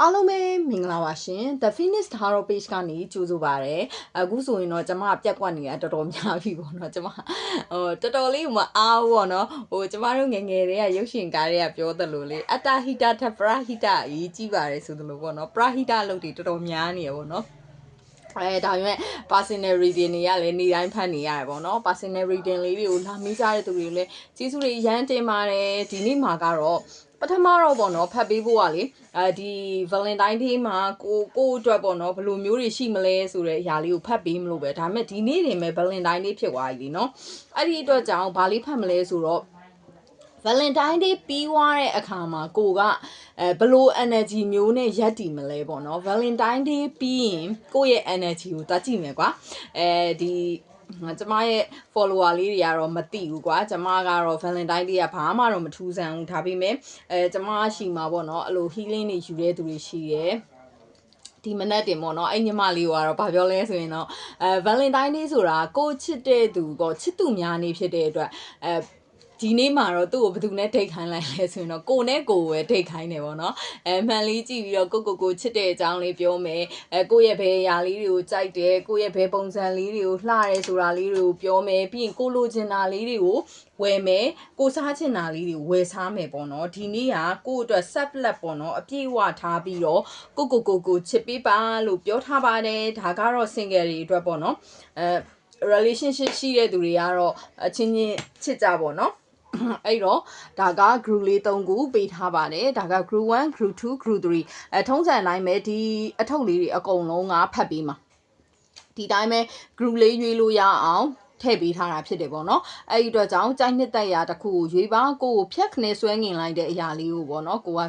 အားလုံးပဲမင်္ဂလာပါရှင် The Phoenix Tarot Page ကနေကြိုဆိုပါရစေအခုဆိုရင်တော့ကျမပြက်ကွက်နေတာတော်တော်များပြီပေါ့နော်ကျမတော်တော်လေးမအားဘူးပေါ့နော်ကျမတို့ငယ်ငယ်တွေကရုပ်ရှင်ကားတွေကပြောသလိုလေအတ္တဟိတထပရဟိတအရေးကြီးပါတယ်ဆိုသလိုပေါ့နော်ပရဟိတလုပ်တွေတော်တော်များနေရပေါ့နော်ဒါပေမဲ့ personal reading တွေကလည်းနေ့တိုင်းဖတ်နေရတယ်ပေါ့နော် personal reading လေးတွေကိုလာမိကြတဲ့သူတွေလည်းကျေးဇူးတွေရမ်းတင်ပါတယ်ဒီနေ့မှာကတော့ပထမတော့ပေါ့နော်ဖတ်ပေးဖို့ကလေဒီ Valentine Day မှာကိုအတွက်ပေါ့နော်ဘယ်လိုမျိုးတွေရှိမလဲဆိုတဲ့အရာလေးကိုဖတ်ပေးမလို့ပဲဒါပေမဲ့ဒီနေ့တင်ပဲ Valentine Day ဖြစ်သွားပြီနော်အဲ့ဒီအတွက်ကြောင့်ဘာလေးဖတ်မလဲဆိုတော့Valentine Day ပြီးသွားတဲ့အခါမှာကိုကဘယ်လို energy မျိုးနဲ့ရပ်တည်မလဲပေါ့နော် Valentine Day ပြီးရင်ကိုယ့်ရဲ့ energy ကိုတွားကြည့်မယ်ကွာဒီကျမရဲ့ follower လေးတွေကတော့မသိဘူးကွာကျမကတော့ Valentine Day ကဘာမှတော့မထူးဆန်းဘူးဒါပေမဲ့ကျမရှိမှာပေါ့နော်အဲ့လို healing တွေယူတဲ့သူတွေရှိတယ်ဒီမနက်တင်ပေါ့နော်အဲ့ညီမလေးကတော့ဗာပြောလဲဆိုရင်တော့Valentine Day ဆိုတာကိုချစ်တဲ့သူကချစ်သူများနေဖြစ်တဲ့အတွက်ဒီနေ့မှာတော့သူ့ကိုဘယ်သူနဲ့ဒိတ်ခိုင်းလိုက်လဲဆိုရင်တော့ကိုနဲ့ကိုပဲဒိတ်ခိုင်းတယ်ပေါ့နော်မှန်လေးကြည့်ပြီးတော့ကိုချစ်တဲ့အကြောင်းလေးပြောမယ်ကိုရဲ့ဘယ်အရာလေးတွေကိုကြိုက်တယ်ကိုရဲ့ဘယ်ပုံစံလေးတွေကိုလှတယ်ဆိုတာလေးတွေကိုပြောမယ်ပြီးရင်ကိုလိုချင်တာလေးတွေကိုဝယ်မယ်ကိုစားချင်တာလေးတွေဝယ်စားမယ်ပေါ့နော်ဒီနေ့ကကိုအတွက် self love ပေါ့နော်အပြည့်အဝထားပြီးတော့ကိုချစ်ပေးပါလို့ပြောထားပါတယ်ဒါကတော့ single တွေအတွက်ပေါ့နော်relationship ရှိတဲ့သူတွေကတော့အချင်းချင်းချစ်ကြပေါ့နော်အဲ့တော့ဒါက group လေး3ခုပေးထားပါတယ်ဒါက group 1 group 2 group 3ထုံးစံတိုင်းပဲဒီအထုပ်လေးတွေအကုန်လုံးကဖတ်ပေးမှာဒီတိုင်းပဲ group လေးရွေးလို့ရအောင်ထည့်ပေးထားတာဖြစ်တယ်ပေါ့နော်အဲ့ဒီအတွက်ကြောင့်ကြိုက်နှစ်သက်ရာတစ်ခုကိုရွေးပါကိုဖြတ်ခနဲ့ဆွဲငင်လိုက်တဲ့အရာလေးကိုပေါ့နော်ကိုက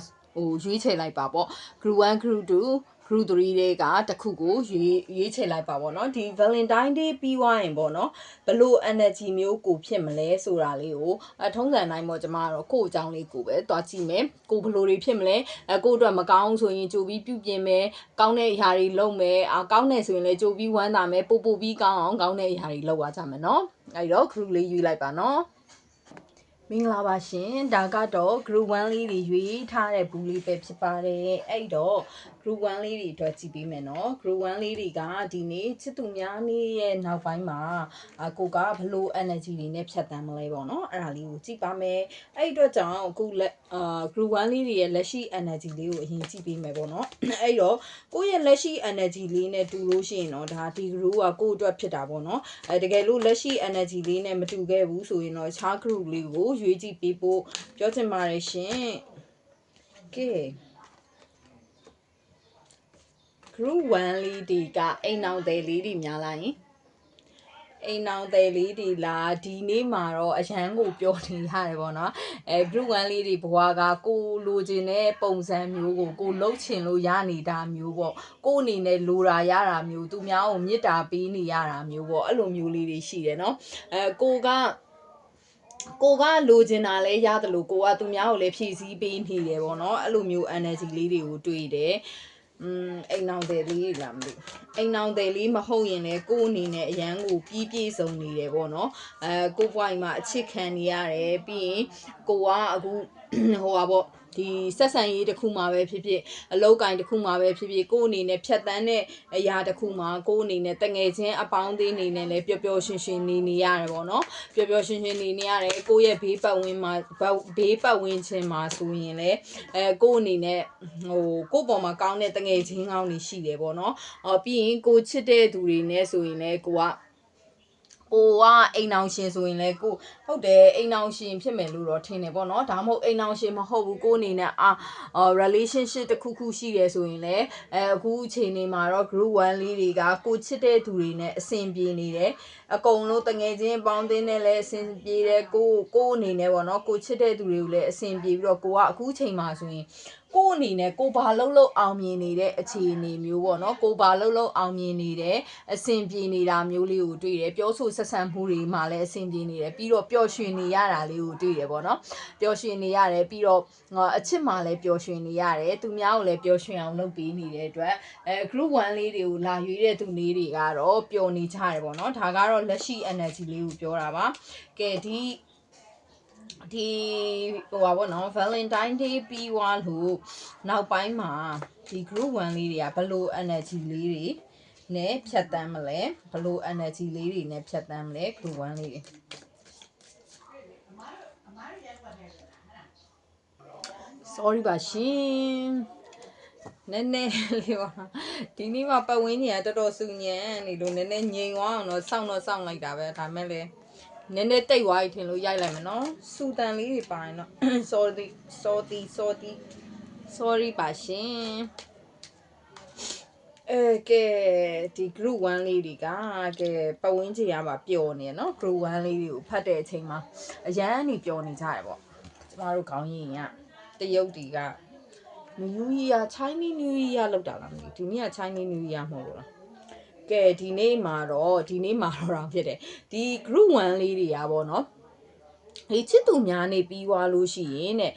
ရွေးချယ်လိုက်ပါပေါ့ group 1 group 2 group 3တွေကတခုကိုရွေးချယ်လိုက်ပါပေါ့နော်ဒီ Valentine Day ပြီးသွားရင်ပေါ့နော်ဘလို့ energy မျိုးကိုဖြစ်မလဲဆိုတာလေးကိုထုံးစံတိုင်းပေါ့ကျမကတော့ကို့အကြောင်းလေးကိုပဲတွားကြည့်မယ်ကိုဘလို့တွေဖြစ်မလဲကို့အတွက်မကောင်းဆိုရင်ကြိုပြီးပြုပြင်မယ်ကောင်းတဲ့အရာတွေလုပ်မယ်ကောင်းတယ်ဆိုရင်လည်းကြိုပြီးဝမ်းသာမယ်ပို့ပြီးကောင်းအောင်ကောင်းတဲ့အရာတွေလုပ်ရကြမယ်နော်အဲ့တော့ group လေးရွေးလိုက်ပါနော်မင်္ဂလာပါရှင်ဒါကတော့ group 1လေးတွေရွေးထားတဲ့ဘူးလေးပဲဖြစ်ပါတယ်အဲ့တော့ group 1လေးတွေအတွက်ကြည့်ပေးမယ်နော် group 1လေးတွေကဒီနေ့ချစ်သူများနေ့ရဲ့နောက်ပိုင်းမှာကိုကဘလို့ energy တွေနဲ့ဖြတ်တန်းမလဲပေါ့နော်အဲ့ဒါလေးကိုကြည့်ပါမယ်အဲ့အတွက်ကြောင့်အခုgroup 1လေးတွေရဲ့လက်ရှိ energy လေးကိုအရင်ကြည့်ပေးမယ်ပေါ့နော်အဲ့တော့ကိုယ့်ရဲ့လက်ရှိ energy လေးနဲ့တူလို့ရှိရင်တော့ဒါဒီ group ကကိုယ့်အတွက်ဖြစ်တာပေါ့နော်တကယ်လို့လက်ရှိ energy လေးနဲ့မတူခဲ့ဘူးဆိုရင်တော့ခြား group လေးကိုရွေးကြည့်ပေးဖို့ပြောချင်ပါတယ်ရှင်ကဲ group 1လေးတွေကအိမ်အောင်တယ်လေးတွေများလာရင်အိမ်အောင်တယ်လေးတွေလားဒီနေ့မှာတော့အရန်ကိုပြောနေရတယ်ပေါ့နော်group 1လေးတွေဘဝကကိုလိုချင်တဲ့ပုံစံမျိုးကိုလှုပ်ချင်လို့ရနေတာမျိုးပေါ့ကိုအနေနဲ့လိုတာရတာမျိုးသူများကိုမေတ္တာပေးနေရတာမျိုးပေါ့အဲ့လိုမျိုးလေးတွေရှိတယ်နော်ကိုကလိုချင်တာလဲရတယ်လို့ကိုကသူများကိုလည်းဖြည့်ဆည်းပေးနေတယ်ပေါ့နော်အဲ့လိုမျိုး energy လေးတွေကိုတွေ့တယ်အိမ်အောင်တယ်လေးလာမလို့အိမ်အောင်တယ်လေးမဟုတ်ရင်လည်းကိုအနေနဲ့အရန်ကိုပြည့်စုံနေတယ်ပေါ့နော်ကိုဘွိုင်းမှာအချစ်ခံနေရတယ်ပြီးရင်ကိုကအခုဟိုပါပေါ့ဒီဆက်ဆံရေးတစ်ခုမှာပဲဖြစ်ဖြစ်အလုပ်ကိုင်တစ်ခုမှာပဲဖြစ်ဖြစ်ကိုအနေနဲ့ဖြတ်တန်းတဲ့အရာတစ်ခုမှာကိုအနေနဲ့တငယ်ချင်းအပေါင်းအသင်းနေနဲ့လည်းပျော်ပျော်ရွှင်ရွှင်နေရတယ်ပေါ့နော်ပျော်ပျော်ရွှင်ရွှင်နေရတယ်ကိုယ့်ရဲ့ဘေးပတ်ဝန်းကျင်မှာဆိုရင်လည်းကိုအနေနဲ့ကိုယ့်ပေါ်မှာကောင်းတဲ့တငယ်ချင်းကောင်းတွေရှိတယ်ပေါ့နော်ပြီးရင်ကိုချစ်တဲ့သူတွေနဲ့ဆိုရင်လည်းကိုကအိမ်အောင်ရှင်ဆိုရင်လည်းကိုဟုတ်တယ်အိမ်အောင်ရှင်ဖြစ်မယ်လို့တော့ထင်တယ်ပေါ့နော်ဒါမှမဟုတ်အိမ်အောင်ရှင်မဟုတ်ဘူးကိုအနေနဲ့relationship တစ်ခုရှိတယ်ဆိုရင်လည်းအခုအချိန်နေမှာတော့ group 1လေးတွေကကိုချစ်တဲ့သူတွေနဲ့အဆင်ပြေနေတယ်အကုန်လုံးတငယ်ချင်းပေါင်းတင်းနဲ့လည်းအဆင်ပြေတယ်ကိုအနေနဲ့ပေါ့နော်ကိုချစ်တဲ့သူတွေကိုလည်းအဆင်ပြေပြီးတော့ကိုကအခုချိန်မှာဆိုရင်ကိုအနေနဲ့ကိုဘာလို့အောင်မြင်နေတဲ့အခြေအနေမျိုးပေါ့နော်ကိုဘာလို့အောင်မြင်နေတယ်အဆင်ပြေနေတာမျိုးလေးကိုတွေ့တယ်ပြောဆိုဆက်ဆံမှုတွေမှာလည်းအဆင်ပြေနေတယ်ပြီးတော့ပျော်ရွှင်နေရတာလေးကိုတွေ့တယ်ပေါ့နော်ပျော်ရွှင်နေရတယ်ပြီးတော့အချစ်မှာလည်းပျော်ရွှင်နေရတယ်သူများကိုလည်းပျော်ရွှင်အောင်လုပ်ပေးနေတဲ့အတွက်group 1လေးတွေကိုလာရွေးတဲ့သူလေးတွေကတော့ပျော်နေကြတယ်ပေါ့နော်ဒါကတော့လက်ရှိ energy လေးကိုပြောတာပါကဲဒီ ဒီဟိုပါဘောနော် Valentine Day ပြီးသွားလို့နောက်ပိုင်းမှာဒီ group 1လေးတွေကဘလို့ energy လေးတွေနဲ့ဖြတ်တန်းမလဲဘလို့ energy လေးတွေနဲ့ဖြတ်တန်းမလဲ group 1လေးတွေ sorry ပါရှင်နည်းနည်းလေးပါဒီနေ့မှပတ်ဝန်းကျင်ကတော်တော်ဆူညံနေလို့နည်းနည်းငြိမ်သွားအောင်တော့စောင့်လိုက်တာပဲဒါမဲ့လေနည်းနည်းတိတ်သွားပြီထင်လို့ရိုက်လိုက်မယ်နော်စူတန်လေးတွေပါရင်တော့ sorry ပါရှင်ကဲဒီ group 1လေးတွေကကဲပတ်ဝန်းကျင်ရမှာပျော်နေနော် group 1လေးတွေကိုဖတ်တဲ့အချိန်မှာအရန်နေပျော်နေကြရပေါ့ကျမတို့ခေါင်းရင်းကတရုတ်တီက New Year Chinese New Year လောက်တာလားမသိဒီနေ့က Chinese New Year မဟုတ်ဘူးလားကဲဒီနေ့မှာတော့တော့ဖြစ်တယ်ဒီ group 1လေးတွေကပေါ့နော်ဒီချစ်သူများနေပြီးွားလို့ရှိရင်တဲ့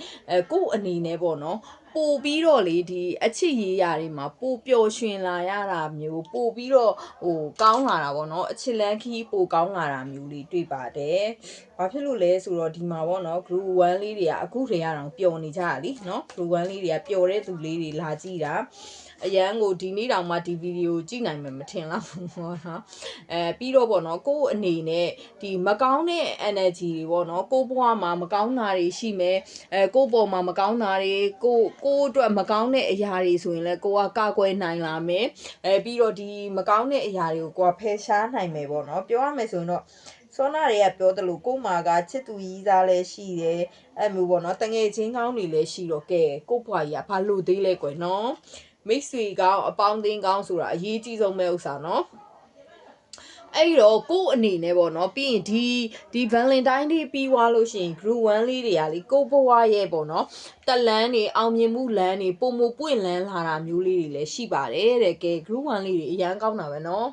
ကို့အနေနဲ့ပေါ့နော်ပို့ပြီးတော့လေဒီအချစ်ရေးရာတွေမှာပို့ပျော်ရွှင်လာရတာမျိုးပို့ပြီးတော့ဟိုကောင်းလာတာပေါ့နော်အချစ်လန်းခီးပို့ကောင်းလာတာမျိုးလေးတွေ့ပါတယ်ဘာဖြစ်လို့လဲဆိုတော့ဒီမှာပေါ့နော် group 1လေးတွေကအခုတည်းကတော့ပျော်နေကြတာလीနော် group 1လေးတွေကပျော်တဲ့သူလေးတွေလာကြည့်တာအရန်ကိုဒီနေ့တောင်မှဒီဗီဒီယိုကြည့်နိုင်မှာမထင်လောက်ဘူးပေါ့နော်ပြီးတော့ပေါ့နော်ကို့အနေနဲ့ဒီမကောင်းတဲ့ energy တွေပေါ့နော်ကို့ဘဝမှာမကောင်းတာတွေရှိမယ်ကို့ပေါ်မှာမကောင်းတာတွေကိုအတွက်မကောင်းတဲ့အရာတွေဆိုရင်လည်းကိုကကာကွယ်နိုင်လာမယ်ပြီးတော့ဒီမကောင်းတဲ့အရာတွေကိုကိုကဖယ်ရှားနိုင်မယ်ပေါ့နော်ပြောရမယ်ဆိုရင်တော့စောနာတွေကပြောတယ်လို့ကို့မှာကချစ်သူကြီးသားလည်းရှိတယ်အဲ့မျိုးပေါ့နော်တငယ်ချင်းကောင်းတွေလည်းရှိတော့ကဲကို့ဘွားကြီးကဘာလို့သေးလဲကွယ်နော်မိတ်ဆွေကောင်းအပေါင်းအသင်းကောင်းဆိုတာအရေးကြီးဆုံးပဲဥစ္စာနော်အဲ့တော့ကို့အနေနဲ့ပေါ့နော်ပြီးရင်ဒီ Valentine Day ပြီးွားလို့ရှိရင် group 1လေးတွေကလေကို့ဘဝရဲ့ပေါ့နော်တက်လန်းနေအောင်မြင်မှုလန်းနေပုံမပွင့်လန်းလာတာမျိုးလေးတွေလည်းရှိပါတယ်တဲ့ကဲ group 1လေးတွေအရန်ကောင်းတာပဲနော်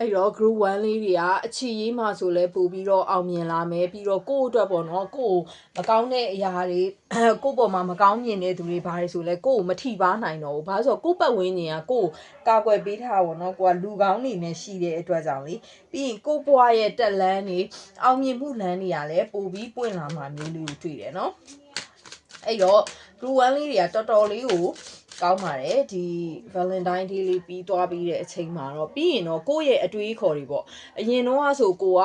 အဲ့တော့ group 1လေးတွေကအချီရေးမှဆိုလဲပို့ပြီးတော့အောင်မြင်လာမယ်ပြီးတော့ကို့အတွက်ပေါ့နော်ကို့မကောင်းတဲ့အရာတွေကို့ပေါ်မှာမကောင်းမြင်တဲ့သူတွေဘာတွေဆိုလဲကို့မထိပါနိုင်တော့ဘူးဘာလို့ဆိုတော့ကို့ပတ်ဝန်းကျင်ကကို့ကာကွယ်ပေးထားပါတော့ကိုကလူကောင်းနေနဲ့ရှိတဲ့အတွက်ကြောင့်လေပြီးရင်ကို့ဘွားရဲ့တက်လန်းနေအောင်မြင်မှုလန်းတွေကလည်းပို့ပြီးပွင့်လာမှာမျိုးလေးကိုတွေ့တယ်နော်အဲ့တော့ group 1လေးတွေကတော်တော်လေးကိုကောင်းပါတယ်ဒီ Valentine Day လေးပြီးသွားပြီးတဲ့အချိန်မှာတော့ပြီးရင်တော့ကိုယ့်ရဲ့အတွေးခေါ်တွေပေါ့အရင်တော့ဆိုကိုက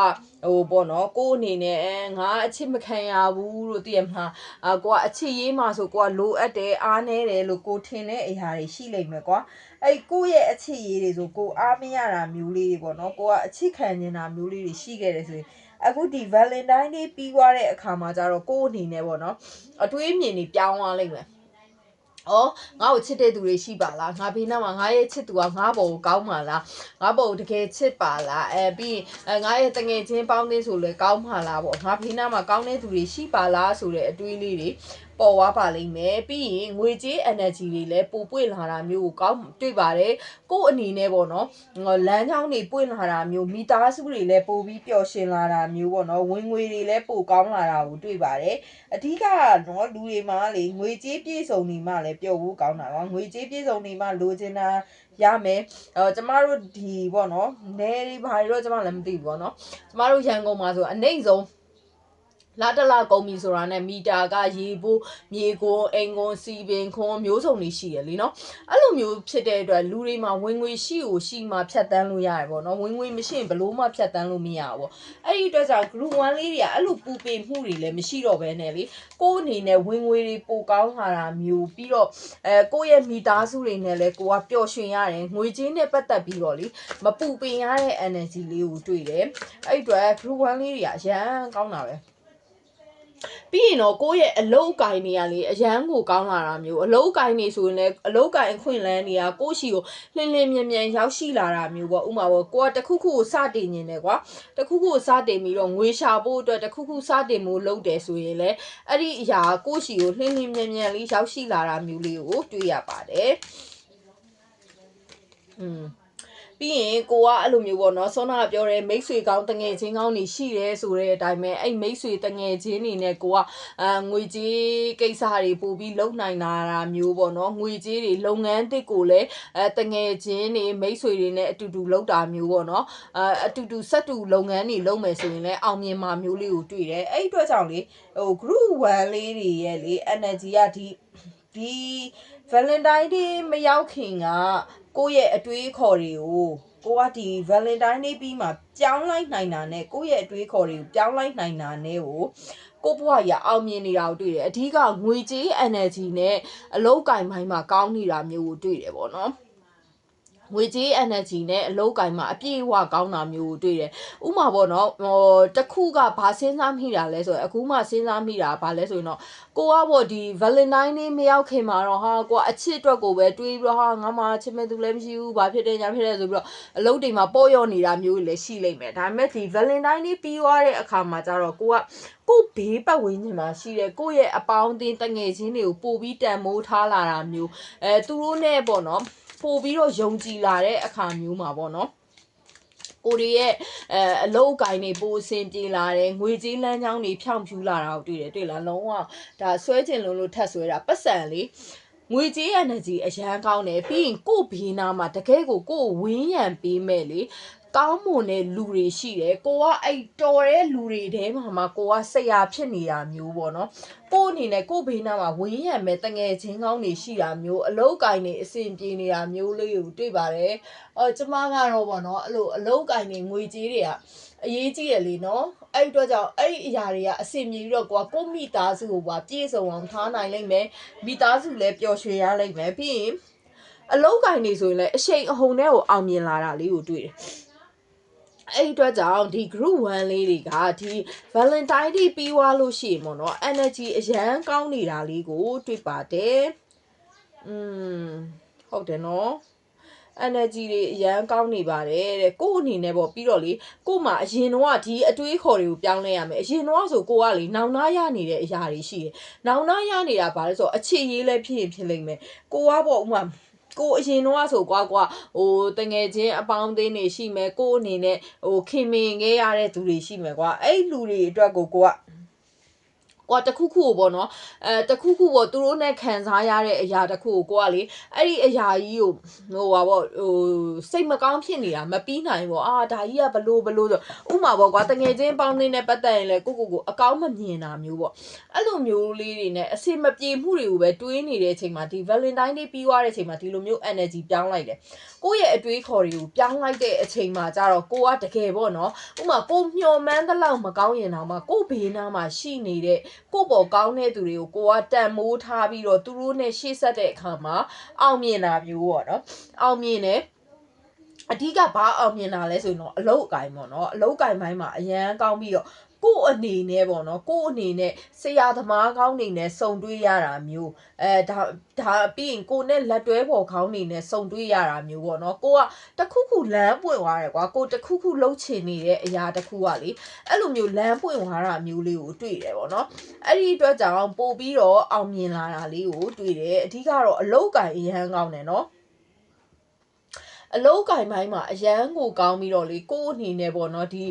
ဟိုပေါ့နော်ကိုယ့်အနေနဲ့ငါအချစ်မခံရဘူးလို့သိရမှာကိုကအချစ်ရေးမှာဆိုကိုကလိုအပ်တယ်အားနေတယ်လို့ကိုထင်တဲ့အရာတွေရှိလိမ့်မယ်ကွာအဲ့ကိုယ့်ရဲ့အချစ်ရေးတွေဆိုကိုအားမရတာမျိုးလေးတွေပေါ့နော်ကိုကအချစ်ခံနေတာမျိုးလေးတွေရှိခဲ့တယ်ဆိုရင်အခုဒီ Valentine Day ပြီးသွားတဲ့အခါမှာကျတော့ကိုယ့်အနေနဲ့ပေါ့နော်အတွေးအမြင်တွေပြောင်းသွားလိမ့်မယ်အော်ငါ့ကိုချစ်တဲ့သူတွေရှိပါလားငါဘေးနားမှာငါရဲ့ချစ်သူကငါ့ဘောကိုကောင်းပါလားငါ့ဘောကိုတကယ်ချစ်ပါလားပြီးငါရဲ့တငယ်ချင်းပေါင်းသေးဆိုလဲကောင်းပါလားပေါ့ငါဘေးနားမှာကောင်းတဲ့သူတွေရှိပါလားဆိုတဲ့အတွေးလေးတွေပေါ်သွားပါလိမ့်မယ်ပြီးရင်ငွေကြေး energy တွေလည်းပိုပွင့်လာတာမျိုးကိုကောင်းတွေ့ပါတယ်ကို့အနေနဲ့ပေါ့နော်လမ်းကြောင်းတွေပွင့်လာတာမျိုးမိသားစုတွေလည်းပိုပြီးပျော်ရွှင်လာတာမျိုးပေါ့နော်ဝင်ငွေတွေလည်းပိုကောင်းလာတာကိုတွေ့ပါတယ်အဓိကနော်လူတွေမှာလေငွေကြေးပြည့်စုံနေမှလည်းပျော်ဖို့ကောင်းတာပါငွေကြေးပြည့်စုံနေမှလိုချင်တာရမယ်ကျမတို့ဒီပေါ့နော်နဲတွေဘာတွေတော့ကျမလည်းမသိဘူးပေါ့နော်ကျမတို့ရန်ကုန်မှာဆိုအနှိမ့်ဆုံးလာတလာကုန်ပြီဆိုတာနဲ့မီတာကရေပိုးမြေကွန်းအိမ်ကွန်းစီပင်ခွန်းမျိုးစုံတွေရှိရလေနော်အဲ့လိုမျိုးဖြစ်တဲ့အတွက်လူတွေမှာဝင်ငွေရှိမှဖြတ်တန်းလို့ရတယ်ပေါ့နော်ဝင်ငွေမရှိရင်ဘလို့မှဖြတ်တန်းလို့မရဘူးပေါ့အဲ့ဒီအတွက်ကြောင့် group 1လေးတွေကအဲ့လိုပူပင်မှုတွေလည်းမရှိတော့ဘဲနဲ့လေကိုယ်အနေနဲ့ဝင်ငွေတွေပိုကောင်းလာတာမျိုးပြီးတော့ကိုယ့်ရဲ့မိသားစုတွေနဲ့လည်းကိုကပျော်ရွှင်ရတယ်ငွေကြေးနဲ့ပတ်သက်ပြီးတော့လေမပူပင်ရတဲ့ energy လေးကိုတွေ့တယ်အဲ့အတွက် group 1လေးတွေကရမ်းကောင်းတာပဲပြီးရင်တော့ကိုယ့်ရဲ့အလုပ်အကင်တွေကလေအရန်ကိုကောင်းလာတာမျိုးအလုပ်အကင်တွေဆိုရင်လည်းအလုပ်အကင်အခွင့်အလမ်းတွေကကိုယ့်ရှိကိုလင်းလင်းမြန်မြန်ရောက်ရှိလာတာမျိုးပေါ့ဥမာပေါ့ကိုကတခုခုကိုစတင်နေတယ်ကွာတခုခုကိုစတင်ပြီးတော့ငွေရှာဖို့အတွက်တခုခုစတင်မှုလုပ်တယ်ဆိုရင်လည်းအဲ့ဒီအရာကိုယ့်ရှိကိုလင်းလင်းမြန်မြန်လေးရောက်ရှိလာတာမျိုးလေးကိုတွေ့ရပါတယ် ပြီးရင်ကိုကအဲ့လိုမျိုးပေါ့နော်စောနာပြောတယ်မိတ်ဆွေကောင်းတငယ်ချင်းကောင်းနေရှိတယ်ဆိုတဲ့အတိုင်းပဲအဲ့မိတ်ဆွေတငယ်ချင်းနေနဲ့ကိုကငွေကြေးကိစ္စတွေပို့ပြီးလုံနိုင်တာမျိုးပေါ့နော်ငွေကြေးတွေလုပ်ငန်းတစ်ကိုလည်းတငယ်ချင်းတွေမိတ်ဆွေတွေနဲ့အတူတူလုပ်တာမျိုးပေါ့နော်အတူတူဆက်တူလုပ်ငန်းတွေလုပ်မယ်ဆိုရင်လည်းအောင်မြင်မှာမျိုးလေးကိုတွေ့တယ်အဲ့အတွက်ကြောင့်လေgroup 1လေးတွေရဲ့လေ energy ကဒီ Valentine Day မရောက်ခင်ကကိုယ့်ရဲ့အတွေးခေါ်တွေကိုကိုကဒီ Valentine Day ပြီးမှပြောင်းလိုက်နိုင်တာနဲ့ကိုယ့်ရဲ့အတွေးခေါ်တွေကိုပြောင်းလိုက်နိုင်တာနဲ့ကိုဘွားရအောင်မြင်နေတာကိုတွေ့တယ်အဓိကငွေကြေး energy နဲ့အလုတ်ကင်ပိုင်းမှာကောင်းနေတာမျိုးကိုတွေ့တယ်ပေါ့နော်ငွေကြေး energy နဲ့အလုတ်ကင်မှာအပြည့်အဝကောင်းတာမျိုးကိုတွေ့တယ်။ဥမာပေါ့နော်တခုကဘာစဉ်းစားမိတာလဲဆိုရင်အခုမှစဉ်းစားမိတာဘာလဲဆိုရင်တော့ကိုကပေါ့ဒီ Valentine နေ့မရောက်ခင်မှာတော့ဟာကိုကအချစ်အတွက်ကိုပဲတွေးပြီးတော့ဟာငါမှချစ်မဲ့သူလည်းမရှိဘူးဘာဖြစ်တယ်ညာဖြစ်တယ်ဆိုပြီးတော့အလုတ်တွေမှာပေါ့ရော့နေတာမျိုးတွေလည်းရှိလိမ့်မယ်။ဒါပေမဲ့ဒီ Valentine နေ့ပြီးသွားတဲ့အခါမှာကျတော့ကိုဘေးပတ်ဝန်းကျင်မှာရှိတဲ့ကိုယ့်ရဲ့အပေါင်းအသင်းတငယ်ချင်းတွေကိုပို့ပြီးတန်မိုးထားလာတာမျိုးသူတို့နဲ့ပေါ့နော်ပို့ပြီးတော့ယုံကြည်လာတဲ့အခါမျိုးမှာပေါ့နော်ကိုရီရဲ့အလုတ်အကင်တွေပိုအဆင်ပြေလာတယ်ငွေကြေးလမ်းကြောင်းတွေဖြောင့်ဖြူးလာတာကိုတွေ့လားလုံးဝဒါဆွဲကျင်လို့ထက်ဆွဲတာပတ်စံလေငွေကြေး energy အရန်ကောင်းတယ်ပြီးရင်ကိုဘေးနာမှာတကယ်ကိုဝင်းရံပေးမဲ့လေကောင်းမွန်တဲ့လူတွေရှိတယ်ကိုကအဲ့တော်တဲ့လူတွေထဲမှာကိုကဆရာဖြစ်နေတာမျိုးပေါ့နော်ကိုအနေနဲ့ကိုဘေးနာမှာဝင်းရံမဲ့တငယ်ချင်းကောင်းတွေရှိတာမျိုးအလုတ်ကင်တွေအဆင်ပြေနေတာမျိုးလေးကိုတွေ့ပါတယ်ကျမကတော့ပေါ့နော်အဲ့လိုအလုတ်ကင်တွေငွေကြေးတွေကအရေးကြီးတယ်လေနော်အဲ့အတွက်ကြောင့်အဲ့ဒီအရာတွေကအဆင်ပြေပြီးတော့ကိုမိသားစုကိုပါပြည့်စုံအောင်ထားနိုင်လိမ့်မယ်မိသားစုလည်းပျော်ရွှင်ရလိမ့်မယ်ပြီးရင်အလုတ်ကင်တွေဆိုရင်လည်းအရှိန်အဟုန်နဲ့ကိုအောင်မြင်လာတာလေးကိုတွေ့တယ်အဲ့အတွက်ကြောင့်ဒီ group 1လေးတွေကဒီ Valentine Day ပြီးသွားလို့ရှိရင်ပေါ့နော် energy အရန်ကောင်းနေတာလေးကိုတွေ့ပါတယ်ဟုတ်တယ်နော် energy တွေအရန်ကောင်းနေပါတယ်တဲ့ကို့အနေနဲ့ပေါ့ပြီးတော့လေကို့မှာအရင်တော့ဒီအတွေးခေါ်တွေကိုပြောင်းလဲရမယ်အရင်တော့ဆိုကိုကလေနောင်နာရနေတဲ့အရာတွေရှိတယ်နောင်နာရနေတာဘာလဲဆိုတော့အခြေရေးလည်းဖြစ်လိမ့်မယ်ကိုကပေါ့ဥမာကိုအရင်တော့ဆိုကွာတငယ်ချင်းအပေါင်းအသင်းတွေရှိမယ်ကိုအနေနဲ့ခင်မင်ခဲ့ရတဲ့သူတွေရှိမယ်ကွာအဲ့လူတွေအတွက်ကိုကတခုခုပေါ့နော်တခုခုပေါ့သူတို့နဲ့ခံစားရတဲ့အရာတခုကိုကလေအဲ့ဒီအရာကြီးကိုစိတ်မကောင်းဖြစ်နေတာမပြီးနိုင်ဘူးဒါကြီးကဘလို့ဆိုဥမာပေါ့ကွာတငယ်ချင်းပေါင်းနေနဲ့ပတ်သက်ရင်လေကိုအကောင်းမမြင်တာမျိုးပေါ့အဲ့လိုမျိုးလေးတွေနဲ့အစင်မပြေမှုတွေကိုပဲတွေးနေတဲ့အချိန်မှာဒီ Valentine Day ပြီးသွားတဲ့အချိန်မှာဒီလိုမျိုး energy ပြောင်းလိုက်တယ်ကိုယ့်ရဲ့အတွေးခေါ်တွေကိုပြောင်းလိုက်တဲ့အချိန်မှာကျတော့ကိုကတကယ်ပေါ့နော်ဥမာကိုမျှော်မှန်းသလောက်မကောင်းရင်တော့မှကိုဘေးနားမှာရှိနေတဲ့ကိုပေါ်ကောင်းတဲ့သူတွေကိုကိုကတန်မိုးထားပြီးတော့သူတို့နဲ့ရှေ့ဆက်တဲ့အခါမှာအောင်မြင်တာမျိုးပေါ့နော်အောင်မြင်တယ်အဓိကဘာအောင်မြင်တာလဲဆိုရင်တော့အလုတ်အကင်ပေါ့နော်အလုတ်အကင်ပိုင်းမှာအရန်ကောင်းပြီးတော့ကို့အနေနဲ့ပေါ့နော်ကို့အနေနဲ့ဆရာသမားကောင်းနေနဲ့စုံတွေးရတာမျိုးဒါပြီးရင်ကိုနဲ့လက်တွဲပေါ်ကောင်းနေနဲ့စုံတွေးရတာမျိုးပေါ့နော်ကိုကတခုခုလမ်းပွင့်သွားတယ်ကွာကိုတခုခုလှုပ်ချင်နေတဲ့အရာတခုကလေအဲ့လိုမျိုးလမ်းပွင့်သွားတာမျိုးလေးကိုတွေ့တယ်ပေါ့နော်အဲ့ဒီအတွက်ကြောင့်ပို့ပြီးတော့အောင်မြင်လာတာလေးကိုတွေ့တယ်အဓိကတော့အလုတ်ကင်အရန်ကောင်းတယ်နော်အလုတ်ကင်ပိုင်းမှာအရန်ကိုကောင်းပြီးတော့လေကို့အနေနဲ့ပေါ့နော်ဒီ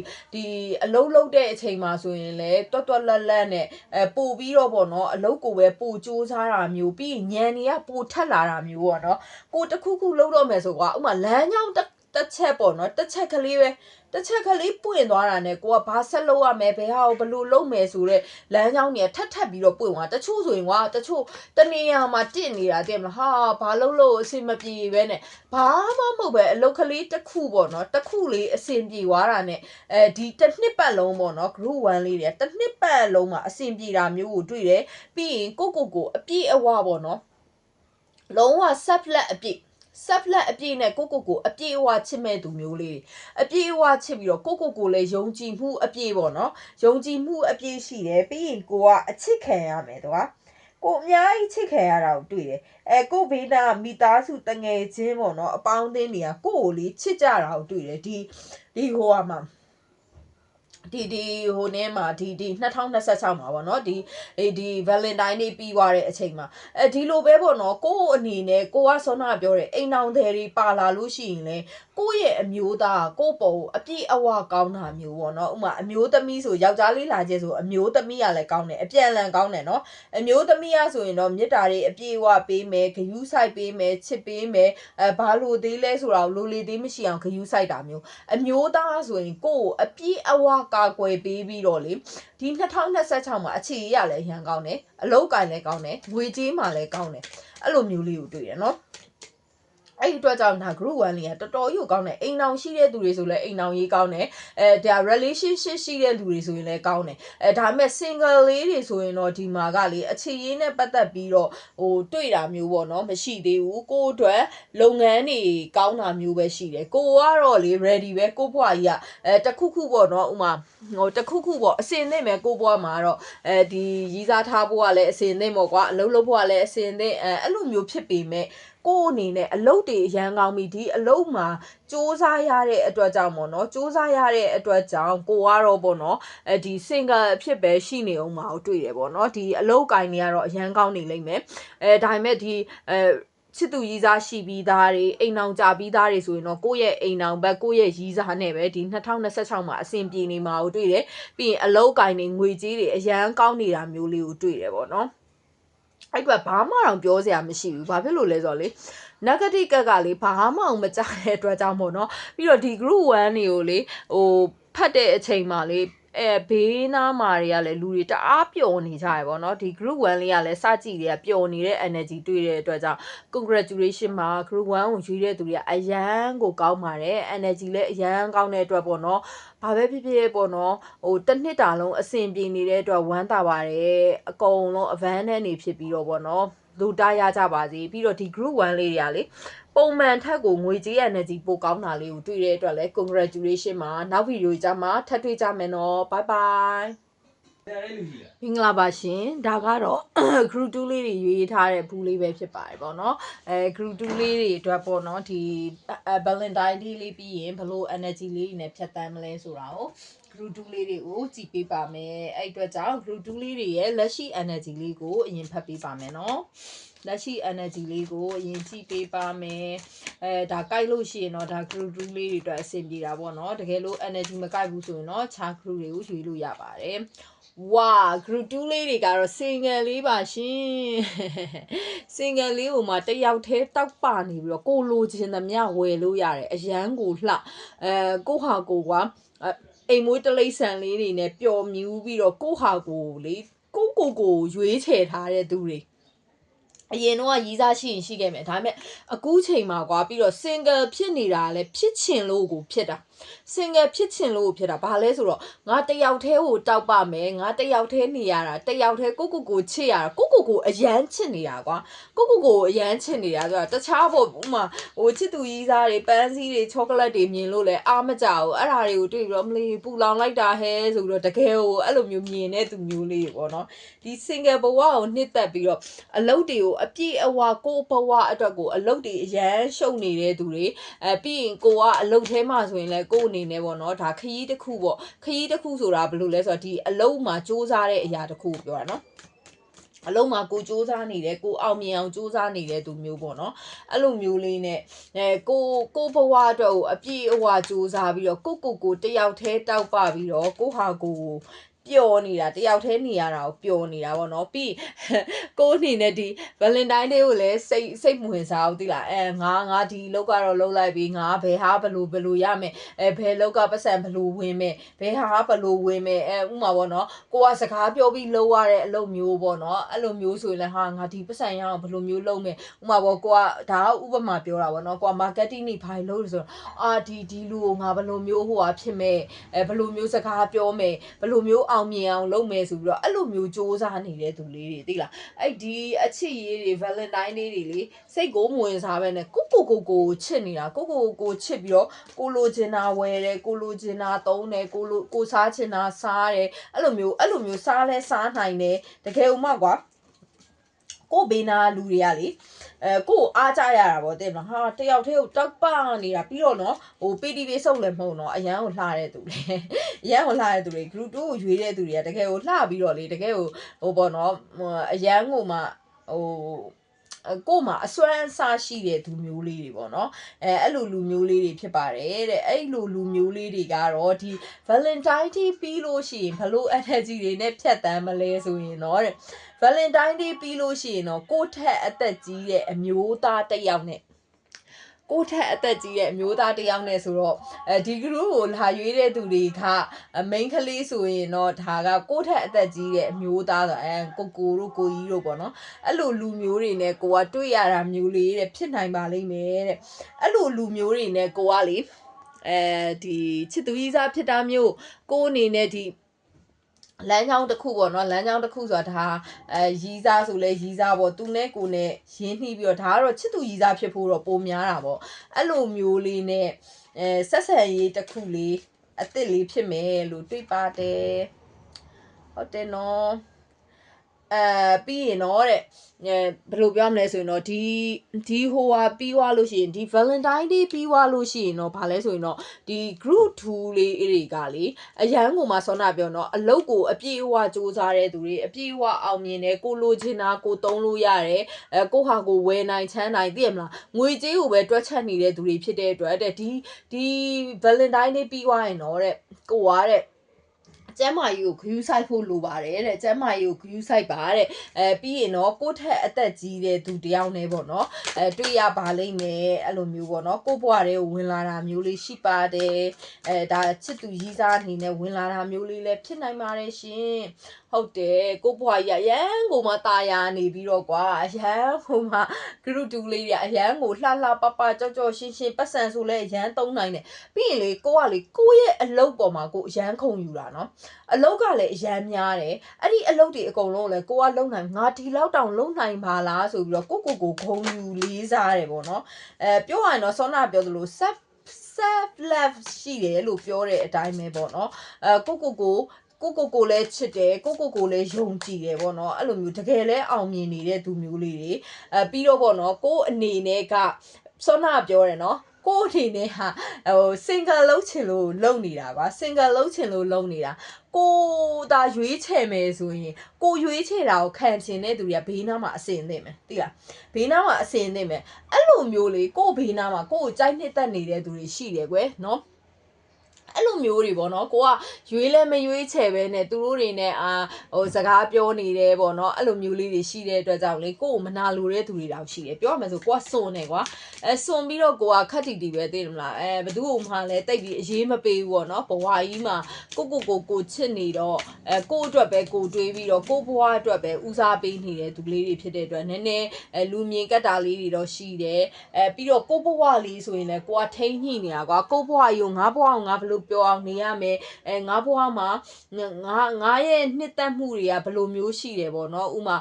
အလုတ်လုတ်တဲ့အချိန်မှာဆိုရင်လည်းတွတ်လက်နဲ့ပို့ပြီးတော့ပေါ့နော်အလုတ်ကိုပဲပို့စူးစားတာမျိုးပြီးညံတွေကပို့ထက်လာတာမျိုးပေါ့နော်ကိုတခုခုလုတ်တော့မယ်ဆိုကွာဥမာလမ်းကြောင်းတစ်ချက်ပေါ့နော်တစ်ချက်ကလေးပဲတစ်ချက်ကလေးပွင့်သွားတာနဲ့ကိုကဘာဆက်လုပ်ရမယ်ဘယ်ဟာကိုဘလို့လုပ်မယ်ဆိုတော့လမ်းကြောင်းတွေကထပ်ပြီးတော့ပွင့်သွားတချို့ဆိုရင်ကွာတချို့တနေရာမှာတစ်နေတာတဲ့မလားဘာလို့အဆင်မပြေပဲနဲ့ဘာမှမဟုတ်ပဲအလုတ်ကလေးတစ်ခုပေါ့နော်တစ်ခုလေးအဆင်ပြေသွားတာနဲ့ဒီတစ်နှစ်ပတ်လုံးပေါ့နော် group 1လေးတွေတစ်နှစ်ပတ်လုံးမှာအဆင်ပြေတာမျိုးကိုတွေ့တယ်ပြီးရင်ကိုအပြည့်အဝပေါ့နော်လုံးဝ sublet အပြည့်နဲ့ကိုအပြည့်အဝချစ်မဲ့သူမျိုးလေးအပြည့်အဝချစ်ပြီးတော့ကိုလည်းယုံကြည်မှုအပြည့်ပေါ့နော်ယုံကြည်မှုအပြည့်ရှိတယ်ပြီးရင်ကိုကအချစ်ခံရမယ်တော့ကိုအများကြီးချစ်ခံရတာကိုတွေ့တယ်ကိုဘေးနာမိသားစုတငယ်ချင်းပေါ့နော်အပေါင်းအသင်းတွေကကိုလေချစ်ကြတာကိုတွေ့တယ်ဒီဟိုမှာ ဒီဟိုနည်းမှာဒီ2026မှာပေါ့နော်ဒီ Valentine Day ပြီးသွားတဲ့အချိန်မှာဒီလိုပဲပေါ့နော်ကိုယ့်အနေနဲ့ကိုကဆောနာပြောတယ်အိမ်အောင်တယ်တွေပါလာလို့ရှိရင်လေကိုယ့်ရဲ့အမျိုးသားကိုယ့်ပုံအပြည့်အဝကောင်းတာမျိုးပေါ့နော်ဥမာအမျိုးသမီးဆိုယောက်ျားလေးလာကျဆိုအမျိုးသမီးကလည်းကောင်းတယ်အပြန်အလှန်ကောင်းတယ်နော်အမျိုးသမီးကဆိုရင်တော့မေတ္တာတွေအပြည့်အဝပေးမယ်ဂရုစိုက်ပေးမယ်ချစ်ပေးမယ်ဘာလို့သေးလဲဆိုတာကိုလိုလေသေးမရှိအောင်ဂရုစိုက်တာမျိုးအမျိုးသားဆိုရင်ကိုယ့်အပြည့်အဝကာကွယ်ပေးပြီးတော့လေဒီ2026မှာအခြေရလည်းရန်ကောင်းတယ်အလောက်ကင်လည်းကောင်းတယ်ငွေကြေးမှလည်းကောင်းတယ်အဲ့လိုမျိုးလေးကိုတွေ့ရနော်အဲ့ဒီအတွက်ကြောင့်ဒါ group 1လေးကတော်တော်ကြီးကောင်းတယ်အိမ်အောင်ရှိတဲ့သူတွေဆိုလည်းအိမ်အောင်ရေးကောင်းတယ်ဒါ relationship ရှိတဲ့လူတွေဆိုရင်လည်းကောင်းတယ်ဒါပေမဲ့ single လေးတွေဆိုရင်တော့ဒီမှာကလေအခြေရေးနဲ့ပတ်သက်ပြီးတော့တွေ့တာမျိုးပေါ့နော်မရှိသေးဘူးကိုယ့်အတွက်လုပ်ငန်းတွေကောင်းတာမျိုးပဲရှိတယ်ကိုကတော့လေ ready ပဲကိုယ့်ဘွားကြီးကတခုခုပေါ့နော်ဥမာတခုခုပေါ့အစင်သင့်မယ်ကိုယ့်ဘွားမှာတော့ဒီရီးစားထားဖို့ကလည်းအစင်သင့်ပေါ့ကွာအလုပ်လုပ်ဖို့ကလည်းအစင်သင့်အဲ့လိုမျိုးဖြစ်ပေမဲ့ကိုယ်အနေနဲ့အလုတ်တွေအရန်ကောင်းပြီဒီအလုတ်မှာစူးစမ်းရတဲ့အတွက်ကြောင့်ပေါ့နော်စူးစမ်းရတဲ့အတွက်ကြောင့်ကိုကတော့ပေါ့နော်ဒီ single အဖြစ်ပဲရှိနေအောင်မှာတွေ့တယ်ပေါ့နော်ဒီအလုတ်ကိုင်းတွေကတော့အရန်ကောင်းနေလိမ့်မယ်ဒါပေမဲ့ဒီချစ်သူရည်စားရှိပြီးသားတွေအိမ်အောင်ကြပြီးသားတွေဆိုရင်တော့ကိုယ့်ရဲ့အိမ်အောင်ဘက်ကိုယ့်ရဲ့ရည်စားနဲ့ပဲဒီ2026မှာအဆင်ပြေနေမှာကိုတွေ့တယ်ပြီးရင်အလုတ်ကိုင်းတွေငွေကြေးတွေအရန်ကောင်းနေတာမျိုးလေးကိုတွေ့တယ်ပေါ့နော်အဲ့တော့ဘာမှတော့ပြောစရာမရှိဘူးဘာဖြစ်လို့လဲဆိုတော့လေ negative ကလေဘာမှမကြတဲ့အတွက်ကြောင့်ပေါ့နော်ပြီးတော့ဒီ group 1တွေကိုလေဖတ်တဲ့အချိန်မှာလေဘေးနားမှာတွေကလည်းလူတွေတအားပျော်နေကြရပေါ့နော်ဒီ group 1လေးကလည်းစကြည့်တွေကပျော်နေတဲ့ energy တွေ့တဲ့အတွက်ကြောင့် congratulation မှာ group 1ကိုရွေးတဲ့သူတွေကအရန်ကိုကောင်းပါတယ် energy လည်းအရန်ကောင်းတဲ့အတွက်ပေါ့နော်ဘာပဲဖြစ်ဖြစ်ပေါ့နော်တစ်နှစ်တာလုံးအဆင်ပြေနေတဲ့အတွက်ဝမ်းသာပါတယ်အကုန်လုံးအဗန်းနဲ့နေဖြစ်ပြီးတော့ပေါ့နော်လူတရကြပါစေပြီးတော့ဒီ group 1လေးတွေကလေပုံမှန်ထက်ကိုငွေကြေး energy ပိုကောင်းတာလေးကိုတွေ့တဲ့အတွက်လည်း congratulation မှာနောက်ဗီဒီယိုကြမှာထပ်တွေ့ကြမယ်နော် bye bye မင်္ဂလာပါရှင်ဒါကတော့ group 2လေးတွေရွေးထားတဲ့ဘူးလေးပဲဖြစ်ပါတယ်ပေါ့နော်group 2လေးတွေအတွက်ပေါ့နော်ဒီ Valentine Day လေးပြီးရင်ဘလို့ energy လေးတွေနဲ့ဖြတ်တန်းမလဲဆိုတာကို group 2လေးတွေကိုကြည့်ပေးပါမယ်အဲ့အတွက်ကြောင့် group 2လေးတွေရဲ့လက်ရှိ energy လေးကိုအရင်ဖတ်ပေးပါမယ်နော်လက်ရှိ energy လေးကိုအရင်ကြည့်ပေးပါမယ်ဒါကြိုက်လို့ရှိရင်တော့ဒါ group 2လေးတွေအတွက်အဆင်ပြေတာပေါ့နော်တကယ်လို့ energy မကြိုက်ဘူးဆိုရင်တော့ခြား group တွေကိုရွေးလို့ရပါတယ်ဝါ group 2လေးတွေကတော့ single လေးပါရှင် single လေးကိုမှတယောက်တည်းတောက်ပနေပြီးတော့ကိုလိုချင်သမျှဝယ်လို့ရတယ်အရန်ကိုလှကိုဟာကိုကအိမ်မွေးတလိษံလေးတွေနဲ့ပျော်မြူးပြီးတော့ကိုဟာကိုလေကိုရွေးချယ်ထားတဲ့သူတွေအရင်တော့ရီးစားရှိရင်ရှိခဲ့မယ်ဒါပေမဲ့အခုချိန်မှာကွာပြီးတော့ single ဖြစ်နေတာလဲဖြစ်ချင်လို့ကိုဖြစ်တာ single ဖြစ်ချင်လို့ဖြစ်တာဘာလဲဆိုတော့ငါတယောက်တည်းကိုတောက်ပါမယ်ငါတယောက်တည်းနေရတာတယောက်တည်းကိုချစ်ရတာကိုအရန်ချစ်နေတာကွာကိုအရန်ချစ်နေတာဆိုတာတခြားပေါ့ဥမာချစ်သူရီးစားတွေပန်းစည်းတွေချောကလက်တွေမြင်လို့လဲအားမကြဘူးအဲ့ဒါတွေကိုတွေ့ပြီးတော့မလီပူလောင်လိုက်တာဟဲဆိုပြီးတော့တကယ်ကိုအဲ့လိုမျိုးမြင်တဲ့သူမျိုးလေးပေါ့နော်ဒီ single ဘဝကိုနှစ်သက်ပြီးတော့အလုပ်တွေကိုအပြည့်အဝကိုဘဝအတွက်ကိုအလုပ်တွေအရန်ရှုံနေတဲ့သူတွေပြီးရင်ကိုကအလုပ်ထဲမှာဆိုရင်လဲကိုအနေနဲ့ပေါ့နော်ဒါခရီးတစ်ခုပေါ့ခရီးတစ်ခုဆိုတာဘယ်လိုလဲဆိုတော့ဒီအလုပ်မှာစူးစမ်းတဲ့အရာတစ်ခုပြောတာနော်အလုံးမှာကိုစူးစမ်းနေတယ်ကိုအောင်မြင်အောင်စူးစမ်းနေတဲ့သူမျိုးပေါ့နော်အဲ့လိုမျိုးလေးနဲ့ကိုဘဝအတွက်ကိုအပြည့်အဝစူးစမ်းပြီးတော့ကိုတယောက်တည်းတောက်ပပြီးတော့ကိုဟာကိုပျော်နေတာတယောက်တည်းနေရတာကိုပျော်နေတာပေါ့နော်ပြီးကိုအနေနဲ့ဒီ Valentine Day ကိုလည်းစိတ်မဝင်စားဘူးတိလားငါဒီလောက်ကတော့လောက်လိုက်ပြီးငါဘယ်ဟာဘလို့ရမယ်ဘယ်လောက်ကပတ်စံဘလို့ဝင်မယ်ဘယ်ဟာဘလို့ဝင်မယ်ဥမာပေါ့နော်ကိုကစကားပြောပြီးလောက်ရတဲ့အလုပ်မျိုးပေါ့နော်အဲ့လိုမျိုးဆိုရင်လည်းဟာငါဒီပတ်စံရအောင်ဘလို့မျိုးလုပ်မယ်ဥမာပေါ့ကိုကဒါကဥပမာပြောတာပေါ့နော်ကိုက marketing နေဖိုင်လုပ်လို့ဆိုတော့ဒီလူကိုငါဘလို့မျိုးဟိုဟာဖြစ်မယ်ဘလို့မျိုးစကားပြောမယ်ဘလို့မျိုးအောင်မြင်အောင်လုပ်မယ်ဆိုပြီးတော့အဲ့လိုမျိုးစူးစမ်းနေတဲ့သူလေးတွေသိလားအဲ့ဒီအချစ်ရေးတွေ Valentine Day တွေလေစိတ်ကိုမဝင်စားပဲနဲ့ကိုချစ်နေတာကိုချစ်ပြီးတော့ကိုလိုချင်တာဝယ်တယ်ကိုလိုချင်တာသုံးတယ်ကိုစားချင်တာစားတယ်အဲ့လိုမျိုးစားလဲစားနိုင်တယ်တကယ်ဥမာကွာကိုဘေးနာလူတွေကလေ ကိုအားကြရတာပေါ့တဲ့နော်ဟာတယောက်တည်းကိုတောက်ပနေတာပြီးတော့နော်ဟို PTV စုပ်လည်းမဟုတ်နော်အရန်ကိုလှတဲ့သူလေအရန်ကိုလှတဲ့သူတွေ group 2ကိုရွေးတဲ့သူတွေကတကယ်ကိုလှပြီးတော့လေတကယ်ကိုဟိုပေါ့နော်အရန်ကိုမှဟိုကို့မှာအစွမ်းအစားရှိတဲ့သူမျိုးလေးတွေပေါ့နော်အဲ့လိုလူမျိုးလေးတွေဖြစ်ပါတယ်တဲ့အဲ့လိုလူမျိုးလေးတွေကတော့ဒီ Valentine Day ပြီးလို့ရှိရင်ဘလို့ energy တွေနဲ့ဖြတ်တန်းမလဲဆိုရင်တော့တဲ့ Valentine Day ပြီးလို့ရှိရင်တော့ကိုယ့်ထက်အသက်ကြီးတဲ့အမျိုးသားတစ်ယောက်နဲ့ကိုယ့်ထက်အသက်ကြီးတဲ့အမျိုးသားတစ်ယောက်နဲ့ဆိုတော့ဒီ group ကိုလာရွေးတဲ့သူတွေက main ကလေးဆိုရင်တော့ဒါကကိုယ့်ထက်အသက်ကြီးတဲ့အမျိုးသားဆိုကိုတို့ကိုကြီးတို့ပေါ့နော်အဲ့လိုလူမျိုးတွေနဲ့ကိုကတွေ့ရတာမျိုးလေးတဲ့ဖြစ်နိုင်ပါလိမ့်မယ်တဲ့အဲ့လိုလူမျိုးတွေနဲ့ကိုကလေဒီချစ်သူကြီးစားဖြစ်တာမျိုးကိုအနေနဲ့ဒီလမ်းကြောင်းတစ်ခုပေါ့နော်လမ်းကြောင်းတစ်ခုဆိုတာဒါရီးစားဆိုလဲရီးစားပေါ့သူနဲ့ကိုနဲ့ရင်းနှီးပြီးတော့ဒါကတော့ချစ်သူရီးစားဖြစ်ဖို့တော့ပိုများတာပေါ့အဲ့လိုမျိုးလေးနဲ့ဆက်ဆံရေးတစ်ခုလေးအစ်စ်လေးဖြစ်မယ်လို့တွေးပါတယ်ဟုတ်တယ်နော်ပြီးရင်တော့တဲ့ဘယ်လိုပြောမလဲဆိုရင်တော့ဒီဟိုဟာပြီးသွားလို့ရှိရင်ဒီ Valentine Day ပြီးသွားလို့ရှိရင်တော့ဘာလဲဆိုရင်တော့ဒီ group 2လေးတွေကလေအရန်ကိုမှဆောနာပြောတော့အလုတ်ကိုအပြည့်အဝစူးစမ်းတဲ့သူတွေအပြည့်အဝအောင်မြင်တယ်ကိုလိုချင်တာကိုသုံးလို့ရတယ်ကိုဟာကိုဝယ်နိုင်ချမ်းနိုင်သိရမလားငွေကြေးကိုပဲတွက်ချက်နေတဲ့သူတွေဖြစ်တဲ့အတွက်တဲ့ဒီ Valentine Day ပြီးသွားရင်တော့တဲ့ကိုကတဲ့ကျမ်းမာရေးကိုဂရုစိုက်ဖို့လိုပါတယ်တဲ့ကျမ်းမာရေးကိုဂရုစိုက်ပါတဲ့ပြီးရင်တော့ကိုယ့်ထက်အသက်ကြီးတဲ့သူတယောက်နဲ့ပေါ့နော်တွေ့ရပါလိမ့်မယ်အဲ့လိုမျိုးပေါ့နော်ကိုယ့်ဘဝထဲကိုဝင်လာတာမျိုးလေးရှိပါတယ်ဒါချစ်သူကြီးစားအနေနဲ့ဝင်လာတာမျိုးလေးလည်းဖြစ်နိုင်ပါတယ်ရှင်ဟုတ်တယ်ကိုဘွားရရန်ကိုမှตาရနေပြီးတော့ကွာအရန်ကိုမှ group 2လေးတွေအရန်ကိုလှလှပပကြောက်ကြောက်ရှင်းရှင်းပတ်စံဆိုလဲအရန်သုံးနိုင်တယ်ပြီးရင်လေကိုကလေကိုရဲ့အလုပ်ပေါ်မှာကိုအရန်ခုံယူတာနော်အလုပ်ကလည်းအရန်များတယ်အဲ့ဒီအလုပ်တွေအကုန်လုံးလည်းကိုကလုံနိုင်ငါဒီလောက်တောင်လုံနိုင်ပါလားဆိုပြီးတော့ကိုဂုံယူလေးစားတယ်ပေါ့နော်ပြောရရင်တော့စောနာပြောသလို self love ရှိတယ်လို့ပြောတဲ့အတိုင်းပဲပေါ့နော်ကိုလည်းချစ်တယ်ကိုလည်းယုံကြည်တယ်ပေါ့နော်အဲ့လိုမျိုးတကယ်လဲအောင်မြင်နေတဲ့သူမျိုးလေးတွေပြီးတော့ပေါ့နော်ကိုအနေနဲ့ကစောနာပြောတယ်နော်ကိုအနေနဲ့ဟာsingle လုံးချင်လို့လုံနေတာပါ single လုံးချင်လို့လုံနေတာကိုသာရွေးချယ်မယ်ဆိုရင်ကိုရွေးချယ်တာကိုခံချင်တဲ့သူတွေကဘေးနားမှာအစင်သင့်မယ်သိလားဘေးနားမှာအစင်သင့်မယ်အဲ့လိုမျိုးလေကိုဘေးနားမှာကိုကြိုက်နှစ်သက်နေတဲ့သူတွေရှိတယ်ကွယ်နော်အဲ့လိုမျိုးတွေပေါ့နော်ကိုကရွေးလဲမရွေးချယ်ပဲနဲ့သူတို့တွေနဲ့ဟိုစကားပြောနေတယ်ပေါ့နော်အဲ့လိုမျိုးလေးတွေရှိတဲ့အတွက်ကြောင့်လေကိုမနာလိုတဲ့သူတွေတောင်ရှိတယ်ပြောရမယ်ဆိုကိုကစွန်နေကွာစွန်ပြီးတော့ကိုကခက်တီတီပဲသိတယ်မလားဘသူ့ကိုမှလည်းတိတ်ပြီးအေးမပေးဘူးပေါ့နော်ဘဝကြီးမှာကိုချစ်နေတော့ကိုအတွက်ပဲကိုတွေးပြီးတော့ကိုဘဝအတွက်ပဲဦးစားပေးနေတဲ့သူလေးတွေဖြစ်တဲ့အတွက်နည်းနည်းလူမြင်ကတ်တာလေးတွေတော့ရှိတယ်ပြီးတော့ကိုဘဝလေးဆိုရင်လည်းကိုကထိန်းညှိနေတာကွာကိုဘဝကြီးကိုငါဘဝကိုငါဘလို့ပြောအောင်နေရမယ်ငါဘဝမှာငါရဲ့နှစ်သက်မှုတွေကဘလို့မျိုးရှိတယ်ပေါ့နော်ဥမာ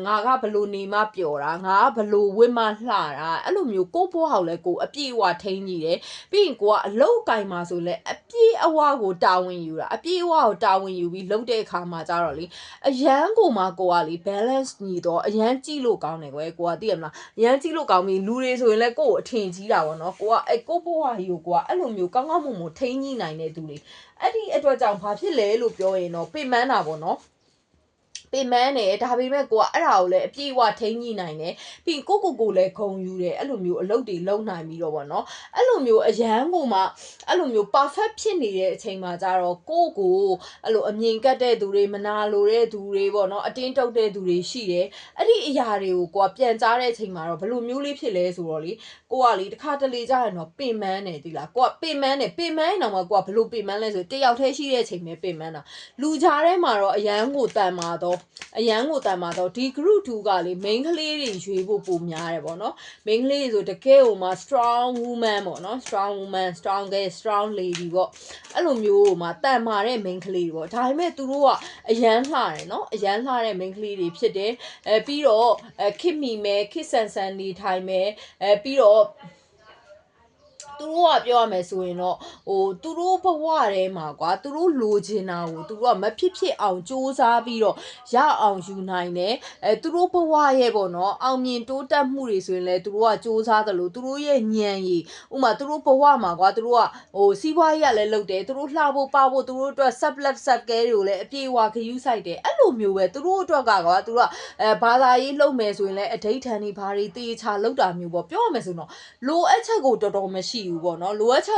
ငါကဘလို့နေမှပျော်တာငါကဘလို့ဝတ်မှလှတာအဲ့လိုမျိုးကိုဘဝကိုလည်းကိုအပြည့်အဝထိန်းကြည့်တယ်ပြီးရင်ကိုကအလောက်ကိုင်မှာဆိုလဲအပြည့်အဝကိုတာဝန်ယူတာအပြည့်အဝကိုတာဝန်ယူပြီးလုပ်တဲ့အခါမှာကြတော့လေအရန်ကိုမှကိုကလေ balance ညီတော့အရန်ကြည့်လို့ကောင်းတယ်ကွယ်ကိုကသိရမလားအရန်ကြည့်လို့ကောင်းပြီလူတွေဆိုရင်လည်းကိုကိုအထင်ကြီးတာပေါ့နော်ကိုကကိုဘဝကြီးကိုအဲ့လိုမျိုးကောင်းကောင်းမွန်မွန်ထိန်းညှိနိုင်တဲ့သူတွေအဲ့ဒီအတွက်ကြောင့်ဘာဖြစ်လဲလို့ပြောရင်တော့ပင်ပန်းတာပေါ့နော်ပင်မန်းတယ်ဒါပေမဲ့ကိုကအဲ့ဒါကိုလည်းအပြည့်အဝထိန်းညှိနိုင်တယ်ပြီးကိုလည်းဂုံယူတယ်အဲ့လိုမျိုးအလုပ်တွေလုပ်နိုင်ပြီးတော့ဗောနော်အဲ့လိုမျိုးအရန်ကိုမှအဲ့လိုမျိုး perfect ဖြစ်နေတဲ့အချိန်မှာကြတော့ကိုအဲ့လိုအမြင်ကတ်တဲ့သူတွေမနာလိုတဲ့သူတွေဗောနော်အတင်းတုပ်တဲ့သူတွေရှိတယ်အဲ့ဒီအရာတွေကိုကိုကပြန်ကြားတဲ့အချိန်မှာတော့ဘယ်လိုမျိုးလေးဖြစ်လဲဆိုတော့လေကိုကလေတစ်ခါတလေကြရင်တော့ပင်မန်းတယ်ဒီလားကိုကပင်မန်းတယ်ပင်မန်းရင်တော့ကိုကဘယ်လိုပင်မန်းလဲဆိုတယောက်တည်းရှိတဲ့အချိန်ပဲပင်မန်းတာလူကြားထဲမှာတော့အရန်ကိုတန်မာတော့ဒီ group 2ကလေ main ကလေးတွေရွေးဖို့ပုံများတယ်ပေါ့နော် main ကလေးတွေဆိုတကယ်ဟိုမှာ strong woman ပေါ့နော် strong woman strong girl strong lady ပေါ့အဲ့လိုမျိုးဟိုမှာတန်မာတဲ့ main ကလေးတွေပေါ့ဒါပေမဲ့သူတို့ကအရန်လှတယ်နော်အရန်လှတဲ့ main ကလေးတွေဖြစ်တယ်ပြီးတော့ခစ်မိမဲခစ်ဆန်ဆန်နေထိုင်မဲပြီးတော့သူ သူတို့ကပြောရမယ်ဆိုရင်တော့သူတို့ဘဝထဲမှာကွာသူတို့လိုချင်တာကိုသူတို့ကမဖြစ်အောင်စူးစမ်းပြီးတော့ရအောင်ယူနိုင်တယ်သူတို့ဘဝရဲ့ပေါ့နော်အောင်မြင်တိုးတက်မှုတွေဆိုရင်လည်းသူတို့ကစူးစမ်းတယ်လို့သူတို့ရဲ့ဉာဏ်ရည်ဥမာသူတို့ဘဝမှာကွာသူတို့ကစီးပွားရေးကလည်းလုပ်တယ်သူတို့လှဖို့ပဖို့သူတို့အတွက် sublet subcare တွေကိုလည်းအပြေအဝခယူးဆိုင်တယ်အဲ့လိုမျိုးပဲသူတို့အတွက်ကကွာသူတို့ကဘာသာရေးလုပ်မယ်ဆိုရင်လည်းအဓိဋ္ဌာန်တွေဘာတွေတေချာလောက်တာမျိုးပေါ့ပြောရမယ်ဆိုတော့လိုအပ်ချက်ကိုတော်တော်မရှိဘူးပေါ့နော်လိုအပ်ချ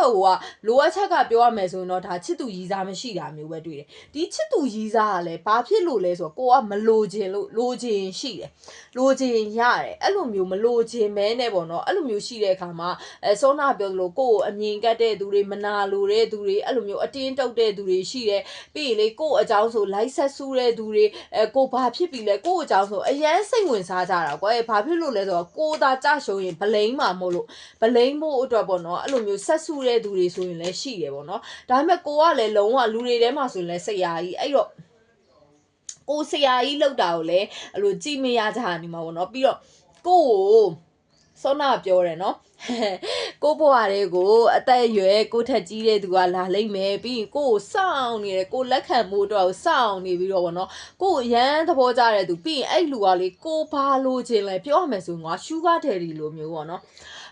က်ကပြောရမယ်ဆိုရင်တော့ဒါချစ်သူရည်စားမရှိတာမျိုးပဲတွေ့တယ်ဒီချစ်သူရည်စားကလည်းဘာဖြစ်လို့လဲဆိုတော့ကိုကမလိုချင်လို့လိုချင်ရှိတယ်လိုချင်ရတယ်အဲ့လိုမျိုးမလိုချင်မဲနဲ့ပေါ့နော်အဲ့လိုမျိုးရှိတဲ့အခါမှာစောနာပြောသလိုကိုကိုအမြင်ကတ်တဲ့သူတွေမနာလိုတဲ့သူတွေအဲ့လိုမျိုးအတင်းတုတ်တဲ့သူတွေရှိတယ်ပြီးရင်လေကိုအကြောင်းဆိုလိုက်ဆက်ဆူတဲ့သူတွေကိုဘာဖြစ်ပြီလဲကိုအကြောင်းဆိုအရန်စိတ်ဝင်စားကြတာကွယ်ဘာဖြစ်လို့လဲဆိုတော့ကိုသာကြရှုံးရင်ဗလိမ့်မှာမို့လို့ဗလိမ့်ဖို့အတွက်ပေါ့နော်အဲ့လိုမျိုးဆက်ဆူတဲ့သူတွေဆိုရင်လည်းရှိတယ်ပေါ့နော်ဒါပေမဲ့ကိုကလည်းလုံးဝလူတွေထဲမှာဆိုရင်လည်းဆရာကြီးအဲ့တော့ကိုဆရာကြီးလောက်တာကိုလည်းအဲ့လိုကြည့်မရကြနေမှာပေါ့နော်ပြီးတော့ကိုစောနာပြောတယ်နော်ကိုဘွားတွေကိုအသက်အရွယ်ကိုထက်ကြီးတဲ့သူကလာလိမ့်မယ်ပြီးရင်ကိုစောင့်နေတယ်ကိုလက်ခံမှုတော့စောင့်နေပြီးတော့ဗောနော်ကိုရမ်းသဘောကျတဲ့သူပြီးရင်အဲ့လူကလေကိုဘာလို့ခြင်းလဲပြောရမယ်ဆိုရင်ကရှူဂါဒယ်ဒီလိုမျိုးဗောနော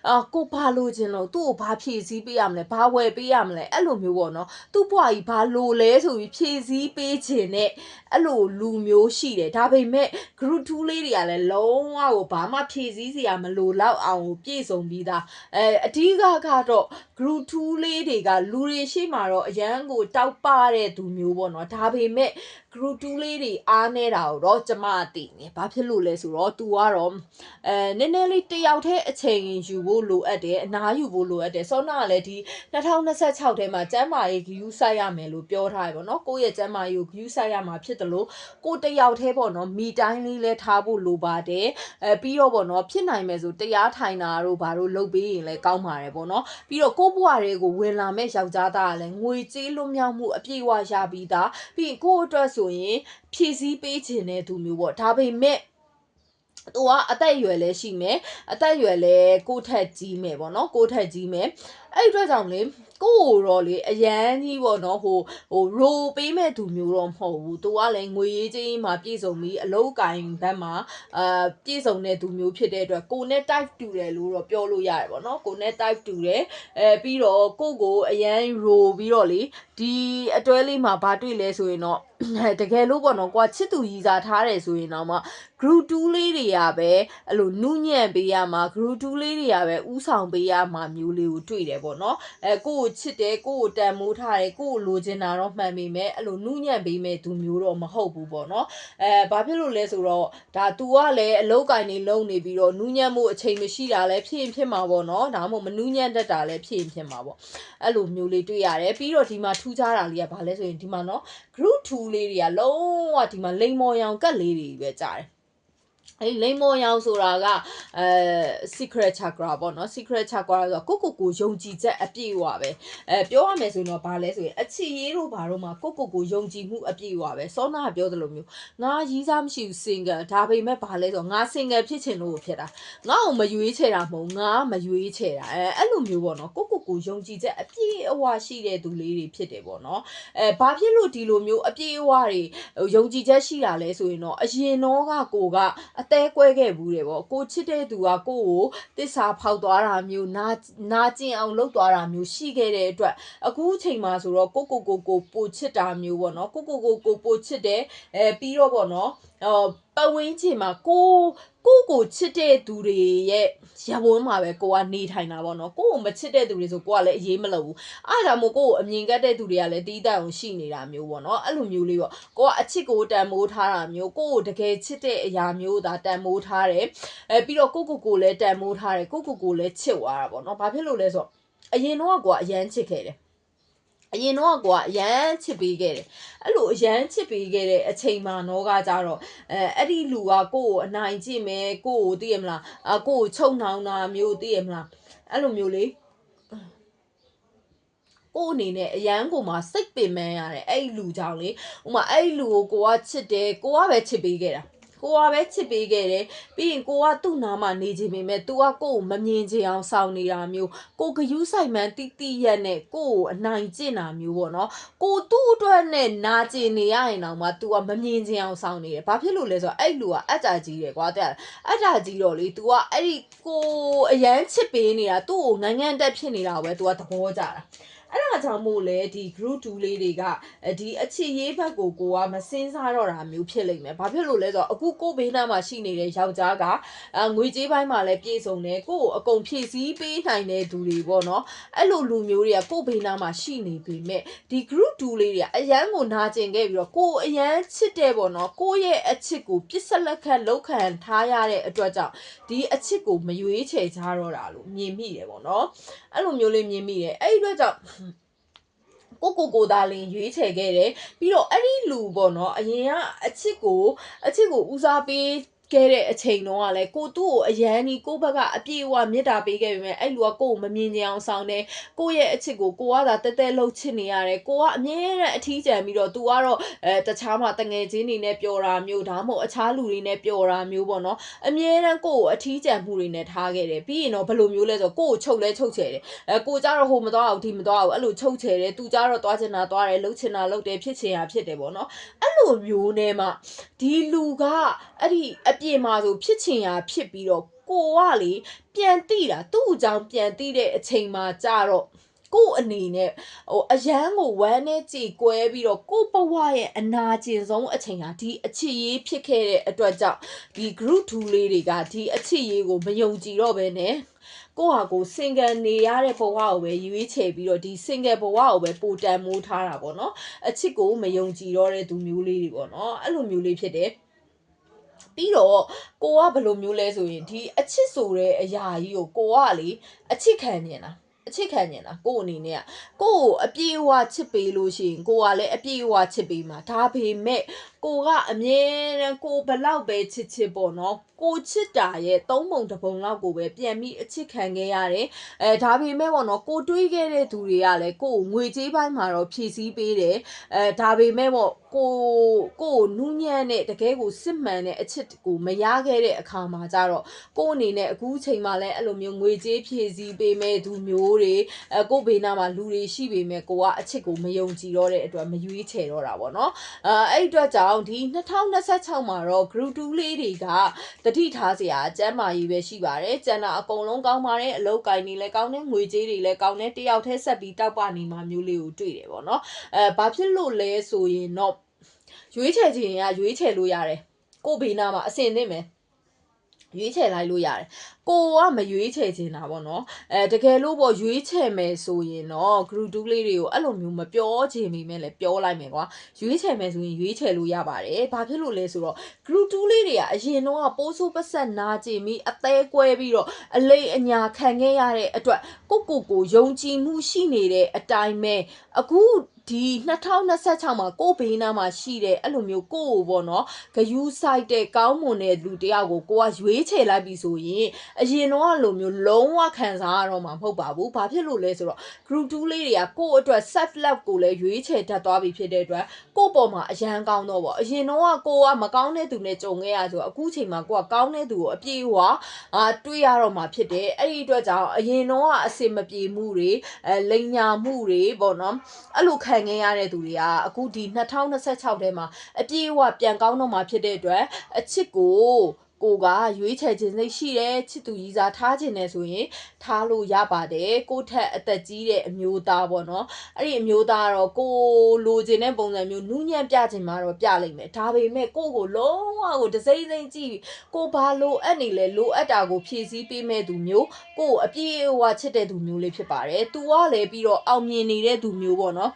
်ကိုဘာလို့ခြင်းလို့သူ့ကိုဘာဖြည့်ဆည်းပေးရမလဲဘာဝယ်ပေးရမလဲအဲ့လိုမျိုးပေါ့နော်သူ့ဘွားကြီးဘာလို့လဲဆိုပြီးဖြည့်ဆည်းပေးခြင်းနဲ့အဲ့လိုလူမျိုးရှိတယ်ဒါပေမဲ့ group 2လေးတွေကလည်းလုံးဝကိုဘာမှဖြည့်ဆည်းစရာမလိုတော့အောင်ပြည့်စုံပြီးသားအဓိကကတော့ group 2လေးတွေကလူတွေရှိမှတော့အရန်ကိုတောက်ပတဲ့သူမျိုးပေါ့နော်ဒါပေမဲ့ group 2လေးတွေအားနေတာကိုတော့ကျမသိနေဘာဖြစ်လို့လဲဆိုတော့ तू ကတော့နည်းနည်းလေးတယောက်တည်းအချိန်ယူဖို့လိုအပ်တယ်အနားယူဖို့လိုအပ်တယ်စောနာကလည်းဒီ2026ထဲမှာကျမ်းမာရေး view ဆိုင်ရမယ်လို့ပြောထားတယ်ပေါ့နော်ကိုယ့်ရဲ့ကျမ်းမာရေးကို view ဆိုင်ရမှာဖြစ်တယ်လို့ကိုတယောက်တည်းပေါ့နော်မိတိုင်းလေးလဲထားဖို့လိုပါတယ်ပြီးတော့ပေါ့နော်ဖြစ်နိုင်မယ်ဆိုတရားထိုင်တာတို့ဘာတို့လုပ်ပေးရင်လည်းကောင်းပါတယ်ပေါ့နော်ပြီးတော့ကိုယ့်ဘဝတွေကိုဝင်လာမဲ့ယောက်ျားသားကလည်းငွေကြေးလွတ်မြောက်မှုအပြည့်အဝရပြီးသားပြီးရင်ကိုယ့်အတွက်ဆိုရင်ဖြည့်ဆည်းပေးခြင်းတဲ့သူမျိုးပေါ့ဒါပေမဲ့သူကအသက်အရွယ်လည်းရှိမယ်အသက်အရွယ်လည်းကိုထက်ကြီးမယ်ပေါ့နော်ကိုထက်ကြီးမယ်အဲ့အတွက်ကြောင့်လေကိုတော့လေအရန်ကြီးပေါ့နော်ဟိုရိုပေးမဲ့သူမျိုးတော့မဟုတ်ဘူးသူကလည်းငွေရေးကြေးမှာပြည့်စုံပြီးအလုတ်ကင်ဘက်မှာပြည့်စုံတဲ့သူမျိုးဖြစ်တဲ့အတွက်ကိုနဲ့ type တူတယ်လို့တော့ပြောလို့ရတယ်ပေါ့နော်ကိုနဲ့ type တူတယ်ပြီးတော့ကိုအရန်ရိုပြီးတော့လေဒီအတွဲလေးမှာဘာတွေ့လဲဆိုရင်တော့တကယ်လို့ပေါ့နော်ကွာချစ်သူရည်စားထားတယ်ဆိုရင်တော့မှ group 2လေးတွေကပဲအဲ့လိုနုညံ့ပေးရမှာ group 2လေးတွေကပဲဥဆောင်ပေးရမှာမျိုးလေးကိုတွေ့တယ်ပေါ့နော်ကိုကိုချစ်တယ်ကိုကိုတန်မိုးထားတယ်ကိုကိုလိုချင်တာတော့မှန်ပေမဲ့အဲ့လိုနုညံ့ပေးမဲ့သူမျိုးတော့မဟုတ်ဘူးပေါ့နော်ဘာဖြစ်လို့လဲဆိုတော့ဒါ तू ကလည်းအလောက်ကင်နေလုံနေပြီးတော့နုညံ့မှုအချိန်မရှိတာလည်းဖြစ်မှာပေါ့နော်ဒါမှမဟုတ်မနုညံ့တတ်တာလည်းဖြစ်မှာပေါ့အဲ့လိုမျိုးလေးတွေ့ရတယ်ပြီးတော့ဒီမှာထူးခြားတာလေးကဘာလဲဆိုရင်ဒီမှာနော် group 2လေးတွေကလုံးဝဒီမှာလိမ်မော်ရောင်ကတ်လေးတွေပဲကြားတယ်အဲ့လိမ်မော်ရောင်ဆိုတာကsecret chakra ပေါ့နော် secret chakra ဆိုတော့ကိုယုံကြည်ချက်အပြည့်အဝပဲပြောရမယ်ဆိုရင်တော့ဘာလဲဆိုရင်အချီရေးတို့ဘာတို့မှာကိုယုံကြည်မှုအပြည့်အဝပဲစောနာပြောသလိုမျိုးငါရီးစားမရှိဘူး single ဒါပေမဲ့ဘာလဲဆိုတော့ငါ single ဖြစ်ချင်လို့ဖြစ်တာငါ့ကိုမရွေးချယ်တာမဟုတ်ငါမရွေးချယ်တာအဲ့လိုမျိုးပေါ့နော်ကိုယုံကြည်ချက်အပြည့်အဝရှိတဲ့သူလေးတွေဖြစ်တယ်ပေါ့နော်ဘာဖြစ်လို့ဒီလိုမျိုးအပြည့်အဝတွေယုံကြည်ချက်ရှိတာလဲဆိုရင်တော့အရင်တော့ကိုကအသေးကွဲခဲ့ဘူးတယ်ပေါ့ကိုချစ်တဲ့သူကကိုကိုတစ္ဆာဖောက်သွားတာမျိုးနာကျင်အောင်လုပ်သွားတာမျိုးရှိခဲ့တဲ့အတွက်အခုချိန်မှာဆိုတော့ကိုပိုချစ်တာမျိုးပေါ့နော်ကိုပိုချစ်တယ်ပြီးတော့ပေါ့နော်ပတ်ဝန်းကျင်မှာကိုချစ်တဲ့သူတွေရဲ့ရဝန်းမှာပဲကိုကနေထိုင်တာပေါ့နော်ကိုမချစ်တဲ့သူတွေဆိုကိုကလည်းအေးမလုပ်ဘူးအားဒါမို့ကိုအမြင်ကတ်တဲ့သူတွေကလည်းတီးတန့်အောင်ရှိနေတာမျိုးပေါ့နော်အဲ့လိုမျိုးလေးပေါ့ကိုကအချစ်ကိုတန်မိုးထားတာမျိုးကိုတကယ်ချစ်တဲ့အရာမျိုးသာတန်မိုးထားတယ်ပြီးတော့ကိုလည်းတန်မိုးထားတယ်ကိုလည်းချစ်သွားတာပေါ့နော်ဘာဖြစ်လို့လဲဆိုတော့အရင်တော့ကိုကအရန်ချစ်ခဲ့တယ်အရင်တော့ကိုကအရန်ချစ်ပေးခဲ့တယ်အဲ့လိုအရန်ချစ်ပေးခဲ့တဲ့အချိန်မှာတော့ကကြတော့အဲ့ဒီလူကကိုကိုအနိုင်ကျင့်မယ်ကိုကိုသိရမလားကိုကိုချုံနှောင်းတာမျိုးသိရမလားအဲ့လိုမျိုးလေကိုအနေနဲ့အရန်ကိုမှစိတ်ပင်ပန်းရတယ်အဲ့လူကြောင့်လေဥမာအဲ့လူကိုကချစ်တယ်ကိုကပဲချစ်ပေးခဲ့တာ ကိုကပဲချစ်ပေးခဲ့တယ်ပြီးရင်ကိုကသူ့နားမှာနေချင်ပေမဲ့ तू ကကိုကိုမမြင်ချင်အောင်ဆောင်နေတာမျိုးကိုဂယူးဆိုင်မှန်တိရက်နဲ့ကိုကိုအနိုင်ကျင့်တာမျိုးပေါ့နော်ကိုသူ့အတွက်နဲ့နာကျင်နေရရင်တော့မှ तू ကမမြင်ချင်အောင်ဆောင်နေတယ်ဘာဖြစ်လို့လဲဆိုတော့အဲ့လူကအတ္တကြီးတယ်ကွာတဲ့အတ္တကြီးတော့လေ तू ကအဲ့ဒီကိုအရန်ချစ်ပေးနေတာသူ့ကိုငန်းတက်ဖြစ်နေတာပဲ तू ကသဘောကျတာအဲ့ဒါကြောင့်မို့လဲဒီ group 2လေးတွေကဒီအချစ်ရေးဘက်ကိုကမစင်းစားတော့တာမျိုးဖြစ်လိမ့်မယ်။ဘာဖြစ်လို့လဲဆိုတော့အခုကိုဘေးနားမှာရှိနေတဲ့ယောက်ျားကငွေကြေးပိုင်းမှာလည်းပြည့်စုံတယ်ကိုကိုအကုန်ဖြည့်ဆည်းပေးနိုင်တဲ့သူတွေပေါ့နော်။အဲ့လိုလူမျိုးတွေကကိုဘေးနားမှာရှိနေပေမဲ့ဒီ group 2လေးတွေကအရန်ကိုနာကျင်ခဲ့ပြီးတော့ကိုအရန်ချစ်တယ်ပေါ့နော်။ကိုရဲ့အချစ်ကိုပြစ်ဆက်လက်ခံလောက်ခံထားရတဲ့အတွက်ကြောင့်ဒီအချစ်ကိုမရွေးချယ်ကြတော့တာလို့မြင်မိတယ်ပေါ့နော်။အဲ့လိုမျိုးလေးမြင်မိတယ်။အဲ့ဒီအတွက်ကြောင့်ကိုသားလင်းရွေးချယ်ခဲ့တယ်ပြီးတော့အဲ့ဒီလူပေါ့နော်အရင်ကအချစ်ကိုဦးစားပေးခဲ့တဲ့အချိန်တုန်းကလည်းကိုသူ့ကိုအရန်ဒီကိုဘက်ကအပြည့်အဝမေတ္တာပေးခဲ့ပေမဲ့အဲ့လူကကိုကိုမမြင်ကြအောင်ဆောင်တယ်ကိုရဲ့အချစ်ကိုကသာတဲလှုပ်ချစ်နေရတယ်ကိုကအမြဲတမ်းအထီးကျန်ပြီးတော့ तू ကတော့တခြားမှာတငယ်ချင်းတွေနဲ့ပျော်တာမျိုးဒါမှမဟုတ်အခြားလူတွေနဲ့ပျော်တာမျိုးပေါ့နော်အမြဲတမ်းကိုအထီးကျန်မှုတွေနဲ့ထားခဲ့တယ်ပြီးရင်တော့ဘယ်လိုမျိုးလဲဆိုတော့ကိုချုပ်လဲချုပ်ချယ်တယ်ကိုကြတော့ဟိုမသွားအောင်ဒီမသွားအောင်အဲ့လိုချုပ်ချယ်တယ် तू ကြတော့သွားချင်တာသွားတယ်လှုပ်ချင်တာလှုပ်တယ်ဖြစ်ချင်တာဖြစ်တယ်ပေါ့နော်အဲ့လိုမျိုးနဲ့မှဒီလူကအဲ့ဒီအပြင်မှာဆိုဖြစ်ချင်ရဖြစ်ပြီးတော့ကိုကလေပြန်တိတာသူ့အကြောင်းပြန်တိတဲ့အချိန်မှာကြတော့ကိုအနေနဲ့အရန်ကိုဝမ်းနဲ့ကြည်ကွဲပြီးတော့ကိုဘဝရဲ့အနာကျင်ဆုံးအချိန်ဟာဒီအချစ်ရေးဖြစ်ခဲ့တဲ့အတွက်ကြောင့်ဒီ group 2လေးတွေကဒီအချစ်ရေးကိုမယုံကြည်တော့ဘဲနဲ့ကိုဟာကို single နေရတဲ့ဘဝကိုပဲရွေးချယ်ပြီးတော့ဒီ single ဘဝကိုပဲပိုတန်မိုးထားတာပေါ့နော်အချစ်ကိုမယုံကြည်တော့တဲ့သူမျိုးလေးတွေပေါ့နော်အဲ့လိုမျိုးလေးဖြစ်တယ်ပြီးတော့ကိုကဘယ်လိုမျိုးလဲဆိုရင်ဒီအချစ်ဆိုတဲ့အရာကြီးကိုကလေအချစ်ခံနေတာကိုအနေနဲ့ကိုအပြေးအဝချစ်ပေးလို့ရှိရင်ကိုကလည်းအပြေးအဝချစ်ပေးမှာဒါပေမဲ့ကိုကအမြဲတမ်းကိုဘလောက်ပဲချစ်ပေါ့နော်ကိုချစ်တာရဲ့3ပုံ1ပုံလောက်ကိုပဲပြန်ပြီးအချစ်ခံခဲ့ရတယ်ဒါပေမဲ့ပေါ့နော်ကိုတွေးခဲ့တဲ့သူတွေကလည်းကိုငွေကြေးပိုင်းမှာတော့ဖြည့်ဆည်းပေးတယ်ဒါပေမဲ့ပေါ့ကိုနူးညံ့တဲ့တကယ်ကိုစစ်မှန်တဲ့အချစ်ကိုမရခဲ့တဲ့အခါမှာကြတော့ကိုအနေနဲ့အခုချိန်မှာလည်းအဲ့လိုမျိုးငွေကြေးဖြည့်ဆည်းပေးမဲ့သူမျိုးတွေကိုဘေးနားမှာလူတွေရှိပေမဲ့ကိုကအချစ်ကိုမယုံကြည်တော့တဲ့အတွက်မရွေးချယ်တော့တာပေါ့နော်အဲ့အတွက်ကြောင့်ဒီ2026မှာတော့ group 2လေးတွေကတတိထားစရာအကျမ်းမာကြီးပဲရှိပါတယ်ကျန်တာအကုန်လုံးကောင်းပါတယ်အလုပ်ကိုင်းနေလဲကောင်းတယ်ငွေကြေးတွေလည်းကောင်းတယ်တယောက်တည်းဆက်ပြီးတောက်ပနေမှာမျိုးလေးကိုတွေ့တယ်ပေါ့နော်ဘာဖြစ်လို့လဲဆိုရင်တော့ရွေးချယ်ခြင်းကရွေးချယ်လို့ရတယ်ကိုဘေးနားမှာအစင်သင့်မယ်ရွေးချယ်လိုက်လို့ရတယ်ကိုကမရွေးချယ်ချင်တာပေါ့နော်တကယ်လို့ပေါ့ရွေးချယ်မယ်ဆိုရင်တော့ group 2လေးတွေကိုအဲ့လိုမျိုးမပြောချင်မိမဲ့လည်းပြောလိုက်မယ်ကွာရွေးချယ်မယ်ဆိုရင်ရွေးချယ်လို့ရပါတယ်ဘာဖြစ်လို့လဲဆိုတော့ group 2လေးတွေကအရင်တော့ပိုးဆိုးပတ်ဆက်နာကျင်ပြီးအသေးကွဲပြီးတော့အလိမ်အညာခံခဲ့ရတဲ့အတွက်ကိုယုံကြည်မှုရှိနေတဲ့အတိုင်းပဲအခုဒီ2026မှာကိုဘေးနားမှာရှိတဲ့အဲ့လိုမျိုးကိုပေါ့နော်ဂယူးဆိုင်တဲ့ကောင်းမွန်တဲ့လူတယောက်ကိုကရွေးချယ်လိုက်ပြီဆိုရင်အရင်တော့လိုမျိုးလုံးဝခံစားရတော့မှာမဟုတ်ပါဘူးဘာဖြစ်လို့လဲဆိုတော့ group 2လေးတွေကကိုအတွက် self love ကိုလည်းရွေးချယ်တတ်သွားပြီဖြစ်တဲ့အတွက်ကိုပေါ်မှာအရန်ကောင်းတော့ပေါ့အရင်တော့ကိုကမကောင်းတဲ့သူနဲ့ကြုံခဲ့ရဆိုတော့အခုချိန်မှာကိုကကောင်းတဲ့သူကိုအပြေးဝတွေးရတော့မှာဖြစ်တယ်အဲ့ဒီအတွက်ကြောင့်အရင်တော့အစင်မပြေမှုတွေလိန်ညာမှုတွေပေါ့နော်အဲ့လိုခံခဲ့ရတဲ့သူတွေကအခုဒီ2026ထဲမှာအပြေးအဝပြန်ကောင်းတော့မှာဖြစ်တဲ့အတွက်အချစ်ကိုကရွေးချယ်ခြင်းစိတ်ရှိတယ်ချစ်သူကြီးစားထားခြင်းနဲ့ဆိုရင်ထားလို့ရပါတယ်ကိုထက်အသက်ကြီးတဲ့အမျိုးသားပေါ့နော်အဲ့ဒီအမျိုးသားကတော့ကိုလိုချင်တဲ့ပုံစံမျိုးနူးညံ့ပြခြင်းမှာတော့ပြလိမ့်မယ်ဒါပေမဲ့ကိုလုံးဝကိုတစိမ့်စိမ့်ကြည့်ကိုဘာလိုအပ်နေလဲလိုအပ်တာကိုဖြည့်ဆည်းပေးမဲ့သူမျိုးကိုအပြေးအဝချစ်တဲ့သူမျိုးလေးဖြစ်ပါတယ်သူကလည်းပြီးတော့အောင်မြင်နေတဲ့သူမျိုးပေါ့နော်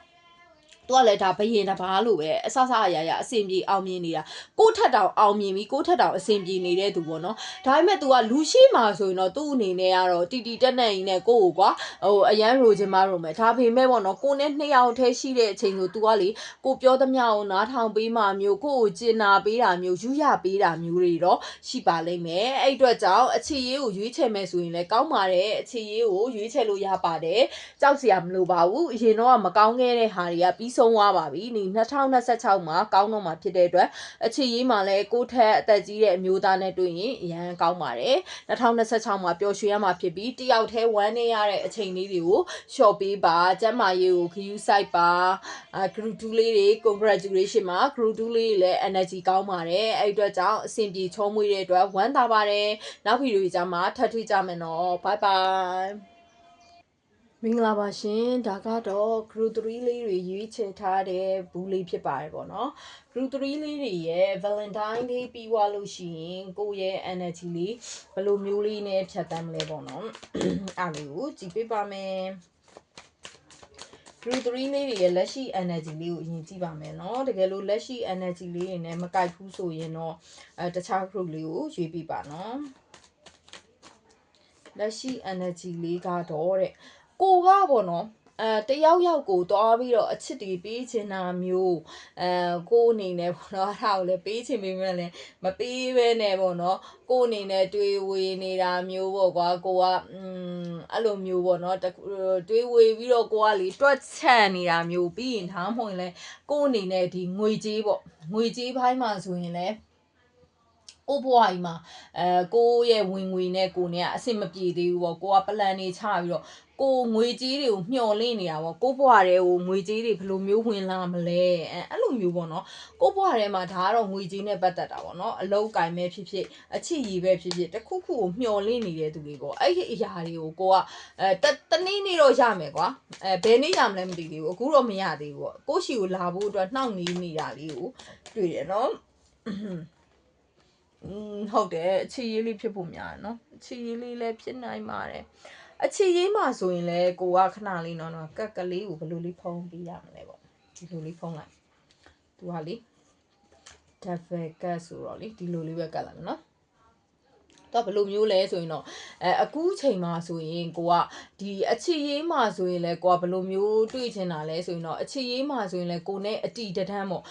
သူကလည်းဒါဘယင်တဘာလို့ပဲအဆအရာအဆင်ပြေအောင်မြင်နေတာကိုထက်တောင်အောင်မြင်ပြီးကိုထက်တောင်အဆင်ပြေနေတဲ့သူပေါ့နော်ဒါပေမဲ့ तू ကလူရှိမှာဆိုရင်တော့သူ့အနေနဲ့ကတော့တီတက်နဲ့ကြီးနဲ့ကိုကွာအရန်ရိုချင်မှရိုမယ်ဒါပေမဲ့ပေါ့နော်ကိုနဲ့2ယောက်ထဲရှိတဲ့အချိန်ဆို तू ကလေကိုပြောသမျှကိုနားထောင်ပေးမှမျိုးကိုကျင်နာပေးတာမျိုးယူရပေးတာမျိုးတွေတော့ရှိပါလိမ့်မယ်အဲ့အတွက်ကြောင့်အခြေရေးကိုရွေးချယ်မယ်ဆိုရင်လည်းကောင်းပါတယ်အခြေရေးကိုရွေးချယ်လို့ရပါတယ်ကြောက်စရာမလိုပါဘူးအရင်တော့မကောင်းခဲ့တဲ့ဟာတွေကပြီး ဆုံးသွားပါပြီဒီ2026မှာကောင်းတော့မှာဖြစ်တဲ့အတွက်အချစ်ရေးမှာလည်းကိုထက်အသက်ကြီးတဲ့အမျိုးသားနဲ့တွေ့ရင်အရန်ကောင်းပါတယ်2026မှာပျော်ရွှင်ရမှာဖြစ်ပြီးတယောက်တည်းဝမ်းနေရတဲ့အချိန်လေးတွေကိုရှော့ပေးပါကျမ်းမာရေးကိုခရူးဆိုင်ပါgroup 2လေးတွေ congratulation မှာ group 2လေးတွေလည်း energy ကောင်းပါတယ်အဲ့အတွက်ကြောင့်အဆင်ပြေချောမွေ့တဲ့အတွက်ဝမ်းသာပါတယ်နောက်ဗီဒီယိုကြမှာထပ်တွေ့ကြမယ်နော် bye bye မင်္ဂလာပါရှင်ဒါကတော့ group 3လေးတွေရွေးချယ်ထားတဲ့ဘူးလေးဖြစ်ပါတယ်ပေါ့နော် group 3လေးတွေရဲ့ Valentine Day ပြီးသွားလို့ရှိရင်ကိုယ့်ရဲ့ energy လေးဘယ်လိုမျိုးလေးနဲ့ဖြတ်တန်းမလဲပေါ့နော်အဲ့လိုကိုကြည့်ပေးပါမယ် group 3လေးတွေရဲ့လက်ရှိ energy လေးကိုအရင်ကြည့်ပါမယ်เนาะတကယ်လို့လက်ရှိ energy လေးတွေနဲ့မကိုက်ဘူးဆိုရင်တော့တခြား group လေးကိုရွေးပြပါเนาะလက်ရှိ energy လေးကတော့တဲ့ကိုကပေါ့နော်တယောက်ယောက်ကိုတွားပြီးတော့အချစ်တွေပေးချင်တာမျိုးကိုအနေနဲ့ပေါ့နော်အဲ့ဒါကိုလည်းပေးချင်ပေမဲ့လည်းမပေးဘဲနဲ့ပေါ့နော်ကိုအနေနဲ့တွေးဝေနေတာမျိုးပေါ့ကွာကိုကအဲ့လိုမျိုးပေါ့နော်တွေးဝေပြီးတော့ကိုကလေတွက်ချက်နေတာမျိုးပြီးရင်ဒါမှမဟုတ်ရင်လည်းကိုအနေနဲ့ဒီငွေကြေးပေါ့ငွေကြေးဘိုင်းမှာဆိုရင်လည်းကိုဘွားကြီးမှာကိုရဲ့ဝင်ငွေနဲ့ကိုနဲ့အဆင်မပြေသေးဘူးပေါ့ကိုကပလန်နေချပြီးတော့ကိုငွေကြေးတွေကိုမျှော်လင့်နေတာပေါ့ကိုဘွားတွေကိုငွေကြေးတွေဘယ်လိုမျိုးဝင်လာမလဲအဲ့လိုမျိုးပေါ့နော်ကိုဘွားထဲမှာဒါကတော့ငွေကြေးနဲ့ပတ်သက်တာပေါ့နော်အလောက်ကင်ပဲဖြစ်ဖြစ်အချစ်ရည်ပဲဖြစ်ဖြစ်တခုခုကိုမျှော်လင့်နေတဲ့သူတွေပေါ့အဲ့ဒီအရာတွေကိုကိုကတနေ့နေ့တော့ရမယ်ကွာဘယ်နေ့ရမလဲမသိသေးဘူးအခုတော့မရသေးဘူးပေါ့ကိုရှိကိုလာဖို့အတွက်နှောင့်နှေးနေတာလေးကိုတွေ့တယ်နော်ဟုတ်တယ်အချစ်ရေးလေးဖြစ်ဖို့များတယ်နော်အချစ်ရေးလေးလည်းဖြစ်နိုင်ပါတယ်အချစ်ရေးမှာဆိုရင်လည်းကိုကခဏလေးနော်ကလေးကိုဘယ်လိုလေးဖုံးပေးရမလဲပေါ့ဒီလိုလေးဖုံးလိုက်သူကလေ devil cat ဆိုတော့လေဒီလိုလေးပဲကတ်လိုက်မယ်နော်တော့ဘယ်လိုမျိုးလဲဆိုရင်တော့အခုချိန်မှာဆိုရင်ကိုကဒီအချစ်ရေးမှာဆိုရင်လဲကိုကဘယ်လိုမျိုးတွေ့ချင်တာလဲဆိုရင်တော့အချစ်ရေးမှာဆိုရင်လဲကိုနဲ့အတီတန်းပေါ့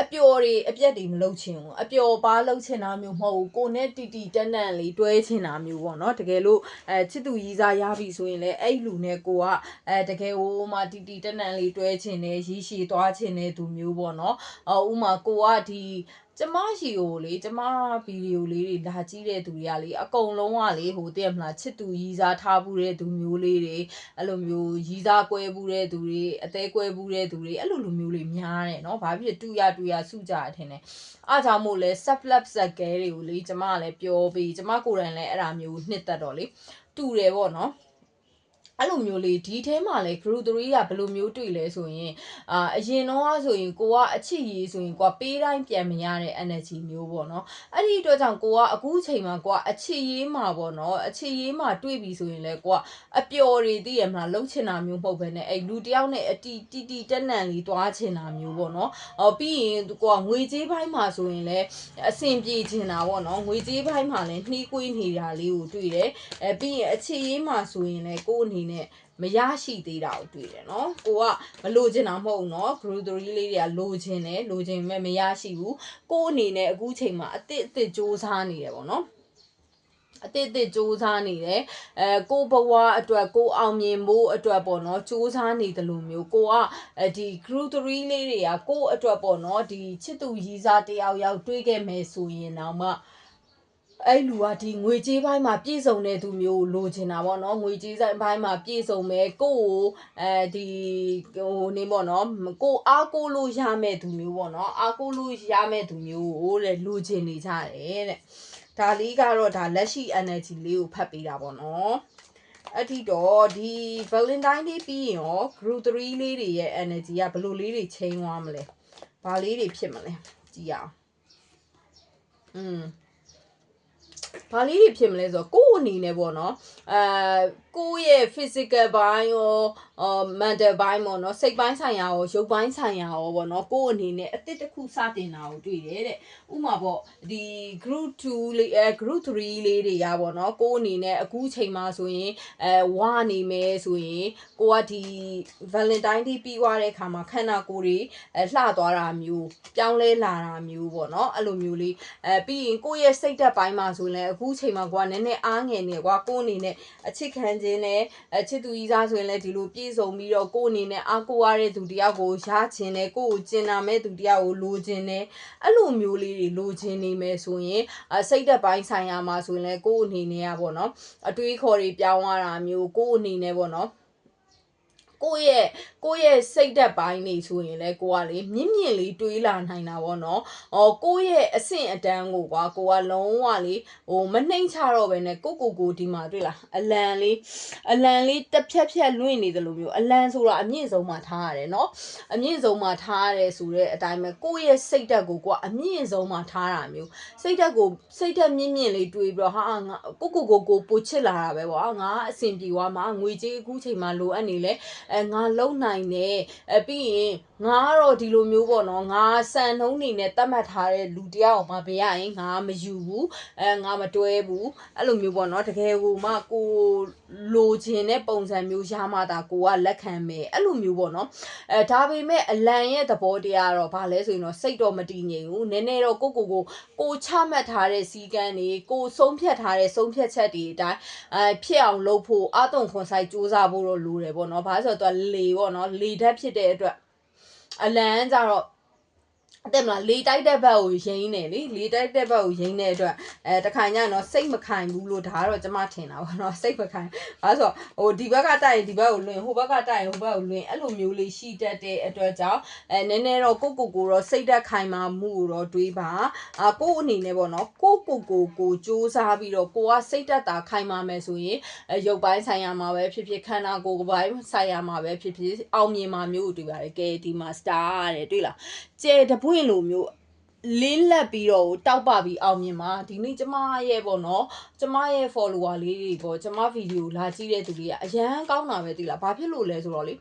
အပျော်တွေအပြက်တွေမလုပ်ချင်ဘူးအပျော်ပါလုပ်ချင်တာမျိုးမဟုတ်ဘူးကိုနဲ့တီတန်းလေးတွဲချင်တာမျိုးပေါ့နော်တကယ်လို့ချစ်သူရီစားရပြီဆိုရင်လဲအဲ့လူနဲ့ကိုကတကယ်ဟိုမှာတီတန်းလေးတွဲချင်တယ်ရီရှည်သွားချင်တဲ့သူမျိုးပေါ့နော်ဥမာကိုကဒီကျမရှိကိုလေကျမဗီဒီယိုလေးတွေလာကြည့်တဲ့သူတွေကလေအကုန်လုံးကလေဟိုတည့်မလားချစ်သူရီးစားထားဘူးတဲ့သူမျိုးလေးတွေအဲ့လိုမျိုးရီးစားကွဲဘူးတဲ့သူတွေအသေးကွဲဘူးတဲ့သူတွေအဲ့လိုလိုမျိုးလေးများတယ်เนาะဘာဖြစ်တူရစုကြရထင်တယ်အားကြောင့်မို့လဲ self-love ဇက်ကဲတွေကိုလေကျမကလည်းပြောပြီးကျမကိုယ်တိုင်လည်းအဲ့ဒါမျိုးနှစ်သက်တော့လေတူတယ်ပေါ့เนาะအဲ့လိုမျိုးလေးဒီထဲမှာလဲ group 3ကဘယ်လိုမျိုးတွေ့လဲဆိုရင်အရင်တော့ဆိုရင်ကိုကအချစ်ရေးဆိုရင်ကိုကပေးတိုင်းပြန်မရတဲ့ energy မျိုးပေါ့နော်အဲ့ဒီအတွက်ကြောင့်ကိုကအခုချိန်မှာကိုကအချစ်ရေးမှာပေါ့နော်အချစ်ရေးမှာတွေ့ပြီဆိုရင်လဲကိုကအပျော်တွေသိရမလားလှုပ်ချင်တာမျိုးမဟုတ်ဘဲနဲ့အဲ့လူတယောက်နဲ့အတီတက်နန်လေးတွားချင်တာမျိုးပေါ့နော်ပြီးရင်ကိုကငွေကြေးပိုင်းမှာဆိုရင်လဲအဆင်ပြေချင်တာပေါ့နော်ငွေကြေးပိုင်းမှာလဲနှီးကွေးနေတာလေးကိုတွေ့တယ်ပြီးရင်အချစ်ရေးမှာဆိုရင်လဲကိုအနေနဲ့မရရှိသေးတာကိုတွေ့တယ်နော်ကိုကမလိုချင်တာမဟုတ်ဘူးနော် group 3လေးတွေကလိုချင်မဲ့မရရှိဘူးကိုအနေနဲ့အခုချိန်မှာအစ်စူးစမ်းနေတယ်ပေါ့နော်အစ်စူးစမ်းနေတယ်ကိုဘဝအတွက်ကိုအောင်မြင်ဖို့အတွက်ပေါ့နော်စူးစမ်းနေတယ်လို့မျိုးကိုကဒီ group 3လေးတွေကကိုအတွက်ပေါ့နော်ဒီချစ်သူရီးစားတယောက်ယောက်တွေးခဲ့မယ်ဆိုရင်တော့မှအဲ့လူကဒီငွေကြေးပိုင်းမှာပြည့်စုံတဲ့သူမျိုးလိုချင်တာပေါ့နော်ငွေကြေးဆိုင်ပိုင်းမှာပြည့်စုံမယ်ကိုဒီဟိုနေပေါ့နော်ကိုအားကိုလို့ရမဲ့သူမျိုးပေါ့နော်အားကိုလို့ရမဲ့သူမျိုးကိုတဲ့လိုချင်နေကြတယ်တဲ့ဒါလေးကတော့ဒါလက်ရှိ energy လေးကိုဖတ်ပေးတာပေါ့နော်အဲ့ဒီတော့ဒီ Valentine Day ပြီးရင်ရော group 3လေးတွေရဲ့ energy ကဘယ်လိုလေးတွေချိန်သွားမလဲဘာလေးတွေဖြစ်မလဲကြည့်အောင်ဘာလေးတွေဖြစ်မလဲဆိုတော့ကိုယ့်အနေနဲ့ပေါ့နော်ကိုယ့်ရဲ့ physical ဘိုင်းရောmental ဘိုင်းပေါ့နော်စိတ်ပိုင်းဆိုင်ရာရောရုပ်ပိုင်းဆိုင်ရာရောပေါ့နော်ကိုယ့်အနေနဲ့အသစ်တစ်ခုစတင်တာကိုတွေ့တယ်တဲ့ဥမာပေါ့ဒီ group 2လေးgroup 3လေးတွေကပေါ့နော်ကိုယ့်အနေနဲ့အခုချိန်မှာဆိုရင်ဝါနေမယ်ဆိုရင်ကိုကဒီ Valentine Day ပြီးသွားတဲ့အခါမှာခန္ဓာကိုယ်တွေလှသွားတာမျိုးပြောင်းလဲလာတာမျိုးပေါ့နော်အဲ့လိုမျိုးလေးပြီးရင်ကိုယ့်ရဲ့စိတ်ဓာတ်ပိုင်းမှာဆိုရင် အခုချိန်မှာကွာနည်းနည်းအားငယ်နေကွာကိုအနေနဲ့အချစ်ခံခြင်းနဲ့ချစ်သူကြီးစားဆိုရင်လည်းဒီလိုပြည့်စုံပြီးတော့ကိုအနေနဲ့အားကိုးရတဲ့သူတယောက်ကိုရခြင်းနဲ့ကိုကိုကျင်နာမဲ့သူတယောက်ကိုလိုချင်တယ်အဲ့လိုမျိုးလေးတွေလိုချင်နေမယ်ဆိုရင်စိတ်သက်ပိုင်းဆိုင်ရာမှာဆိုရင်လည်းကိုအနေနဲ့ပေါ့နော်အတွေးခေါ်တွေပြောင်းရတာမျိုးကိုအနေနဲ့ပေါ့နော်ကိုရဲ့စိတ်သက်ပိုင်းနေဆိုရင်လေကိုကလေမြင့်မြင့်လေးတွေးလာနိုင်တာပေါ့နော်ကိုရဲ့အဆင့်အတန်းကိုကွာကိုကလုံးဝလေမနှိမ့်ချတော့ပဲနဲ့ကိုဒီမှာတွေ့လားအလံလေးတစ်ဖြက်လွင့်နေတယ်လို့မျိုးအလံဆိုတာအမြင့်ဆုံးမှာထားရတယ်နော်အမြင့်ဆုံးမှာထားရတယ်ဆိုတဲ့အတိုင်းပဲကိုရဲ့စိတ်သက်ကိုကွာအမြင့်ဆုံးမှာထားတာမျိုးစိတ်သက်မြင့်မြင့်လေးတွေးပြီးတော့ဟာငါကိုပိုချစ်လာတာပဲပေါ့ငါအဆင်ပြေသွားမှာငွေကြေးအခုချိန်မှာလိုအပ်နေလဲငါလုံနိုင်တယ်ပြီးရင်ငါကတော့ဒီလိုမျိုးပေါ့နော်ငါစံနှုန်းနေနဲ့တတ်မှတ်ထားတဲ့လူတယောက်မှဘေးရရင်ငါမယူဘူးငါမတွဲဘူးအဲ့လိုမျိုးပေါ့နော်တကယ်ကိုမှကိုလိုချင်တဲ့ပုံစံမျိုးရမှတာကိုကလက်ခံမယ်အဲ့လိုမျိုးပေါ့နော်ဒါပေမဲ့အလံရဲ့သဘောတရားတော့ဘာလဲဆိုရင်တော့စိတ်တော့မတည်ငြိမ်ဘူးနည်းနည်းတော့ကိုချမှတ်ထားတဲ့စီကံတွေကိုဆုံးဖြတ်ထားတဲ့ဆုံးဖြတ်ချက်တွေအတိုင်းဖြစ်အောင်လုပ်ဖို့အတုံခွန်ဆိုင်စူးစမ်းဖို့တော့လိုတယ်ပေါ့နော်ဘာလို့ဆိုတော့လေပေါ့နော်လေဓာတ်ဖြစ်တဲ့အတွက်အလံကြတော့တဲ့မလားလေတိုက်တဲ့ဘက်ကိုရင်းနေလေလေတိုက်တဲ့ဘက်ကိုရင်းတဲ့အတွက်တခါညတော့စိတ်မခိုင်ဘူးလို့ဒါကတော့ကျမထင်တာပေါ့နော်စိတ်မခိုင်ဘာလို့ဆိုဒီဘက်ကတိုက်ရင်ဒီဘက်ကိုလွင်ဟိုဘက်ကတိုက်ရင်ဟိုဘက်ကိုလွင်အဲ့လိုမျိုးလေးရှိတတ်တဲ့အတွက်ကြောင့်နည်းနည်းတော့ကိုတော့စိတ်သက်ခိုင်မာမှုကိုတော့တွေးပါကိုအနေနဲ့ပေါ့နော်ကိုစူးစမ်းပြီးတော့ကိုကစိတ်သက်သာခိုင်မာမယ်ဆိုရင်ရုပ်ပိုင်းဆိုင်ရာမှာပဲဖြစ်ဖြစ်ခန္ဓာကိုယ်ပိုင်းဆိုင်ရာမှာပဲဖြစ်ဖြစ်အောင်မြင်မှာမျိုးတွေ့ပါတယ်ကဲဒီမှာ star ရတယ်တွေ့လားကျဲတပွင့်လိုမျိုးလင်းလက်ပြီးတော့တောက်ပပြီးအောင်မြင်မှာဒီနေ့ကျမရဲ့ပေါ့နော်ကျမရဲ့ follower လေးတွေပေါ့ကျမဗီဒီယိုလာကြည့်တဲ့သူတွေကအရန်ကောင်းတာပဲသိလားဘာဖြစ်လို့လဲဆိုတော့လေ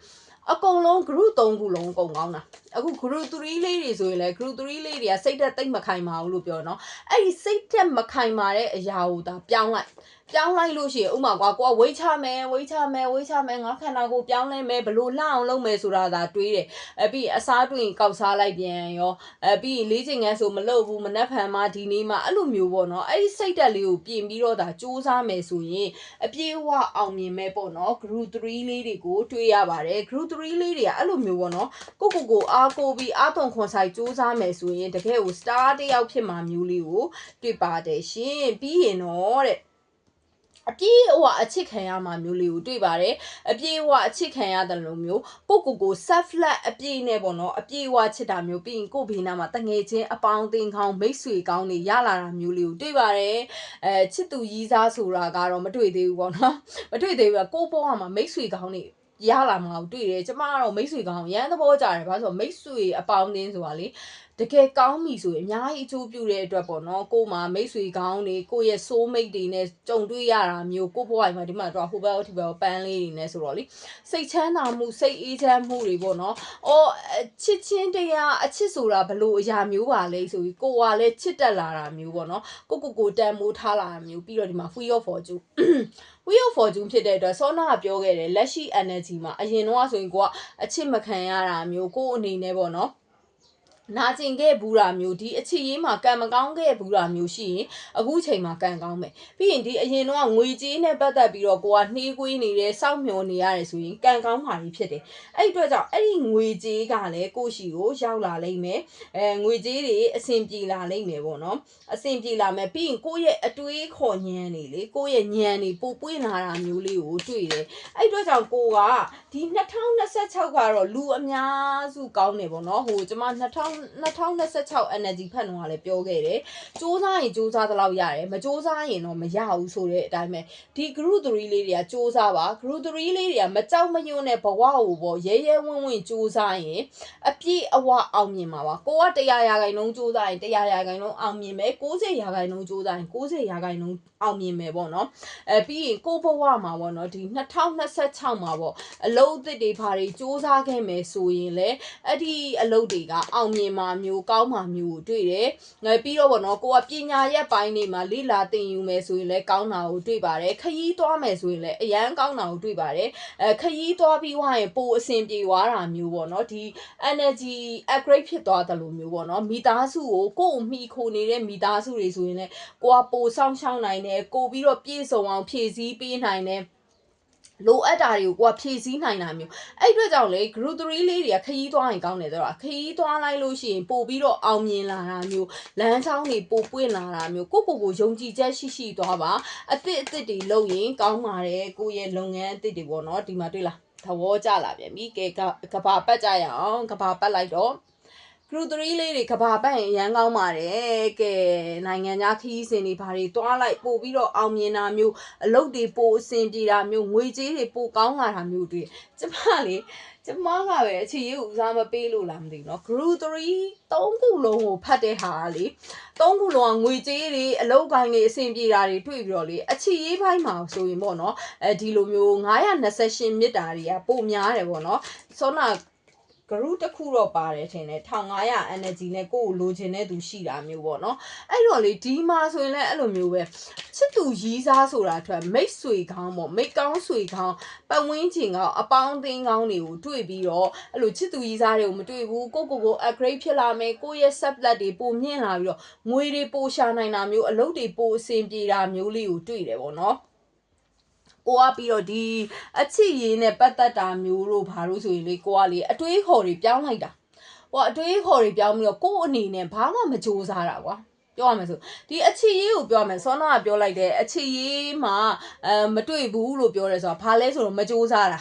အကုန်လုံး group 3ခုလုံးအကုန်ကောင်းတာအခု group 3လေးတွေဆိုရင်လည်း group 3လေးတွေကစိတ်သက်သိမ့်မခိုင်ပါဘူးလို့ပြောနော်အဲ့ဒီစိတ်သက်မခိုင်ပါတဲ့အရာကိုဒါပြောင်းလိုက်လို့ရှိရင်ဥမာကွာကိုကဝိတ်ချမယ်ငါခန္ဓာကိုပြောင်းလဲမယ်ဘလို့လှအောင်လုပ်မယ်ဆိုတာဒါတွေးတယ်ပြီးအစားတွင်ကောက်စားလိုက်ပြန်ရောပြီးလေးချင်ငန်းဆိုမလုပ်ဘူးမနှက်ဖန်မှဒီနေ့မှအဲ့လိုမျိုးပေါ့နော်အဲ့ဒီစိတ်သက်လေးကိုပြင်ပြီးတော့ဒါစူးစမ်းမယ်ဆိုရင်အပြေးအဝအောင်မြင်မဲ့ပေါ့နော် group 3လေးတွေကိုတွေးရပါတယ် group 3လေးတွေကအဲ့လိုမျိုးပေါ့နော်ကိုအားကိုပြီးအားသွန်ခွန်ဆိုင်စူးစမ်းမယ်ဆိုရင်တကယ်ကို star တယောက်ဖြစ်မှာမျိုးလေးကိုတွေ့ပါတယ်ရှင်ပြီးရင်တော့တဲ့အပြေးအဝအချစ်ခံရမှာမျိုးလေးကိုတွေ့ပါတယ်အပြေးအဝအချစ်ခံရတယ်လို့မျိုးကို self love အပြေးနဲ့ပေါ့နော်အပြေးအဝချစ်တာမျိုးပြီးရင်ကိုဘေးနားမှာတငယ်ချင်းအပေါင်းအသင်းကောင်းမိတ်ဆွေကောင်းတွေရလာတာမျိုးလေးကိုတွေ့ပါတယ်ချစ်သူကြီးစားဆိုတာကတော့မတွေ့သေးဘူးပေါ့နော်မတွေ့သေးဘူးကိုပေါ်မှာမိတ်ဆွေကောင်းတွေရလာမှာကိုတွေ့တယ်ကျမကတော့မိတ်ဆွေကောင်းရမ်းသဘောကျတယ်ဘာလို့ဆိုတော့မိတ်ဆွေအပေါင်းအသင်းဆိုတာလေတကယ်ကောင်းပြီဆိုရင်အများကြီးအကျိုးပြုတဲ့အတွက်ပေါ့နော်ကိုမှမိတ်ဆွေကောင်းတွေကိုရဲ့ soul mate တွေနဲ့ကြုံတွေ့ရတာမျိုးကိုဘဝမှာဒီမှာတော့ဟိုဘက်ဒီဘက်ပန်းလေးတွေနဲ့ဆိုတော့လေစိတ်ချမ်းသာမှုစိတ်အေးချမ်းမှုတွေပေါ့နော်ချစ်ချင်းတရားအချစ်ဆိုတာဘလို့အရာမျိုးပါလဲဆိုပြီးကိုကလည်းချစ်တက်လာတာမျိုးပေါ့နော်ကိုတန်မိုးထားလာတာမျိုးပြီးတော့ဒီမှာ Wheel of Fortune ဖြစ်တဲ့အတွက်စောနာကပြောခဲ့တယ်လက်ရှိ energy မှာအရင်တော့ဆိုရင်ကိုကအချစ်မခံရတာမျိုးကိုအနေနဲ့ပေါ့နော်နာကျင်ခဲ့ဘူးတာမျိုးဒီအချစ်ရေးမှာကံမကောင်းခဲ့ဘူးတာမျိုးရှိရင်အခုချိန်မှာကံကောင်းမယ်ပြီးရင်ဒီအရင်တော့ငွေကြေးနဲ့ပတ်သက်ပြီးတော့ကိုကနှေးကွေးနေတယ်စောင့်မျှော်နေရတယ်ဆိုရင်ကံကောင်းမှာဖြစ်တယ်အဲ့ဒီအတွက်ကြောင့်အဲ့ဒီငွေကြေးကလည်းကိုရှိကိုရောက်လာလိမ့်မယ်ငွေကြေးတွေအဆင်ပြေလာလိမ့်မယ်ပေါ့နော်အဆင်ပြေလာမယ်ပြီးရင်ကိုရဲ့အတွေးခေါ်ဉာဏ်တွေလေကိုရဲ့ဉာဏ်တွေပိုပွင့်လာတာမျိုးလေးကိုတွေ့တယ်အဲ့ဒီအတွက်ကြောင့်ကိုကဒီ2026ကတော့လူအများစုကောင်းတယ်ပေါ့နော်ဟိုကျမ2026 energy ဖတ်တော့လည်းပြောခဲ့တယ်စူးစမ်းရင်စူးစမ်းသလောက်ရတယ်မစူးစမ်းရင်တော့မရဘူးဆိုတဲ့အတိုင်းပဲဒီ group 3လေးတွေကစူးစမ်းပါ group 3လေးတွေကမကြောက်မရွံ့တဲ့ဘဝကိုပေါ့ရဲရဲဝံ့ဝံ့စူးစမ်းရင်အပြည့်အဝအောင်မြင်မှာပါကိုက100%စူးစမ်းရင်100%အောင်မြင်မယ်90%စူးစမ်းရင်90%အောင်မြင်မယ်ပေါ့နော်ပြီးရင်ကိုဘဝမှာပေါ့နော်ဒီ2026မှာပေါ့အလု လုပ်သစ်တွေဘာတွေစူးစမ်းခဲ့မယ်ဆိုရင်လေအဲ့ဒီအလုပ်တွေကအောင်မြင်မှာမျိုးကောင်းမှာမျိုးကိုတွေ့တယ်ပြီးတော့ဗောနော်ကိုကပညာရက်ပိုင်းနေမှာလေ့လာသင်ယူမယ်ဆိုရင်လည်းကောင်းတာကိုတွေ့ပါတယ်ခရီးသွားမယ်ဆိုရင်လည်းအရန်ကောင်းတာကိုတွေ့ပါတယ်ခရီးသွားပြီးွားရင်ပိုအဆင်ပြေသွားတာမျိုးဗောနော်ဒီ energy upgrade ဖြစ်သွားတယ်လို့မျိုးဗောနော်မိသားစုကိုကိုမိခိုနေတဲ့မိသားစုတွေဆိုရင်လည်းကိုကပိုဆောင်ရှောင်းနိုင်တယ်ကိုပြီးတော့ပြည့်စုံအောင်ဖြည့်ဆည်းပေးနိုင်တယ်လိုအပ်တာတွေကိုကိုကဖြည့်ဆည်းနိုင်တာမျိုးအဲ့အတွက်ကြောင့်လေ group 3လေးတွေကခရီးသွားရင်ကောင်းတယ်တော့ခရီးသွားလိုက်လို့ရှိရင်ပို့ပြီးတော့အောင်မြင်လာတာမျိုးလမ်းကြောင်းတွေပို့ပွင့်လာတာမျိုးကိုယုံကြည်ချက်ရှိသွားပါအသစ်တွေလုပ်ရင်ကောင်းပါတယ်ကိုရဲ့လုပ်ငန်းအသစ်တွေပေါ့နော်ဒီမှာတွေ့လားသဘောကျလာပြန်ပြီကဲကဘာပတ်ကြရအောင်ကဘာပတ်လိုက်တော့ group 3လေးတွေကဘာပတ်ရင်အရန်ကောင်းပါတယ်ကဲနိုင်ငံခြားခရီးစဉ်တွေဘာတွေတွားလိုက်ပို့ပြီးတော့အောင်မြင်တာမျိုးအလုပ်တွေပို့အဆင်ပြေတာမျိုးငွေကြေးတွေပို့ကောင်းလာတာမျိုးတွေ့ကျမကပဲအခြေရေးကိုဦးစားမပေးလို့လားမသိဘူးเนาะ group 3ခုလုံးကိုဖတ်တဲ့ဟာလေ3ခုလုံးကငွေကြေးတွေအလုပ်ကိုင်းတွေအဆင်ပြေတာတွေတွေ့ပြီးတော့လေအခြေရေးပိုင်းမှာဆိုရင်ပေါ့เนาะဒီလိုမျိုး928မြစ်တာတွေကပိုများတယ်ပေါ့เนาะစောနာgroup တစ်ခုတော့ပါတယ်ထင်တယ်1500 energy နဲ့ကိုယ်လိုချင်တဲ့သူရှိတာမျိုးပေါ့နော်အဲ့တော့လေဒီမှာဆိုရင်လည်းအဲ့လိုမျိုးပဲချစ်သူရီးစားဆိုတာအတွက်မိတ်ဆွေကောင်းပေါ့မိတ်ကောင်းဆွေကောင်းပတ်ဝန်းကျင်ကောင်းအပေါင်းအသင်းကောင်းတွေကိုတွေ့ပြီးတော့အဲ့လိုချစ်သူရီးစားတွေကိုမတွေ့ဘူးကို upgrade ဖြစ်လာမယ်ကိုရဲ့ sublet တွေပိုမြင့်လာပြီးတော့ငွေတွေပိုရှာနိုင်တာမျိုးအလုပ်တွေပိုအဆင်ပြေတာမျိုးလေးကိုတွေ့တယ်ပေါ့နော်ကိုကပြီးတော့ဒီအချစ်ရေးနဲ့ပတ်သက်တာမျိုးတို့ဘာလို့ဆိုရင်လေကိုကလေအတွေးခေါ်တွေပြောင်းလိုက်တာဟိုအတွေးခေါ်တွေပြောင်းပြီးတော့ကို့အနေနဲ့ဘာမှမကြိုးစားတာကွာပြောရမယ်ဆိုဒီအချစ်ရေးကိုပြောရမယ်စောနာကပြောလိုက်တယ်အချစ်ရေးမှာမတွေ့ဘူးလို့ပြောတယ်ဆိုတာဘာလဲဆိုတော့မကြိုးစားတာ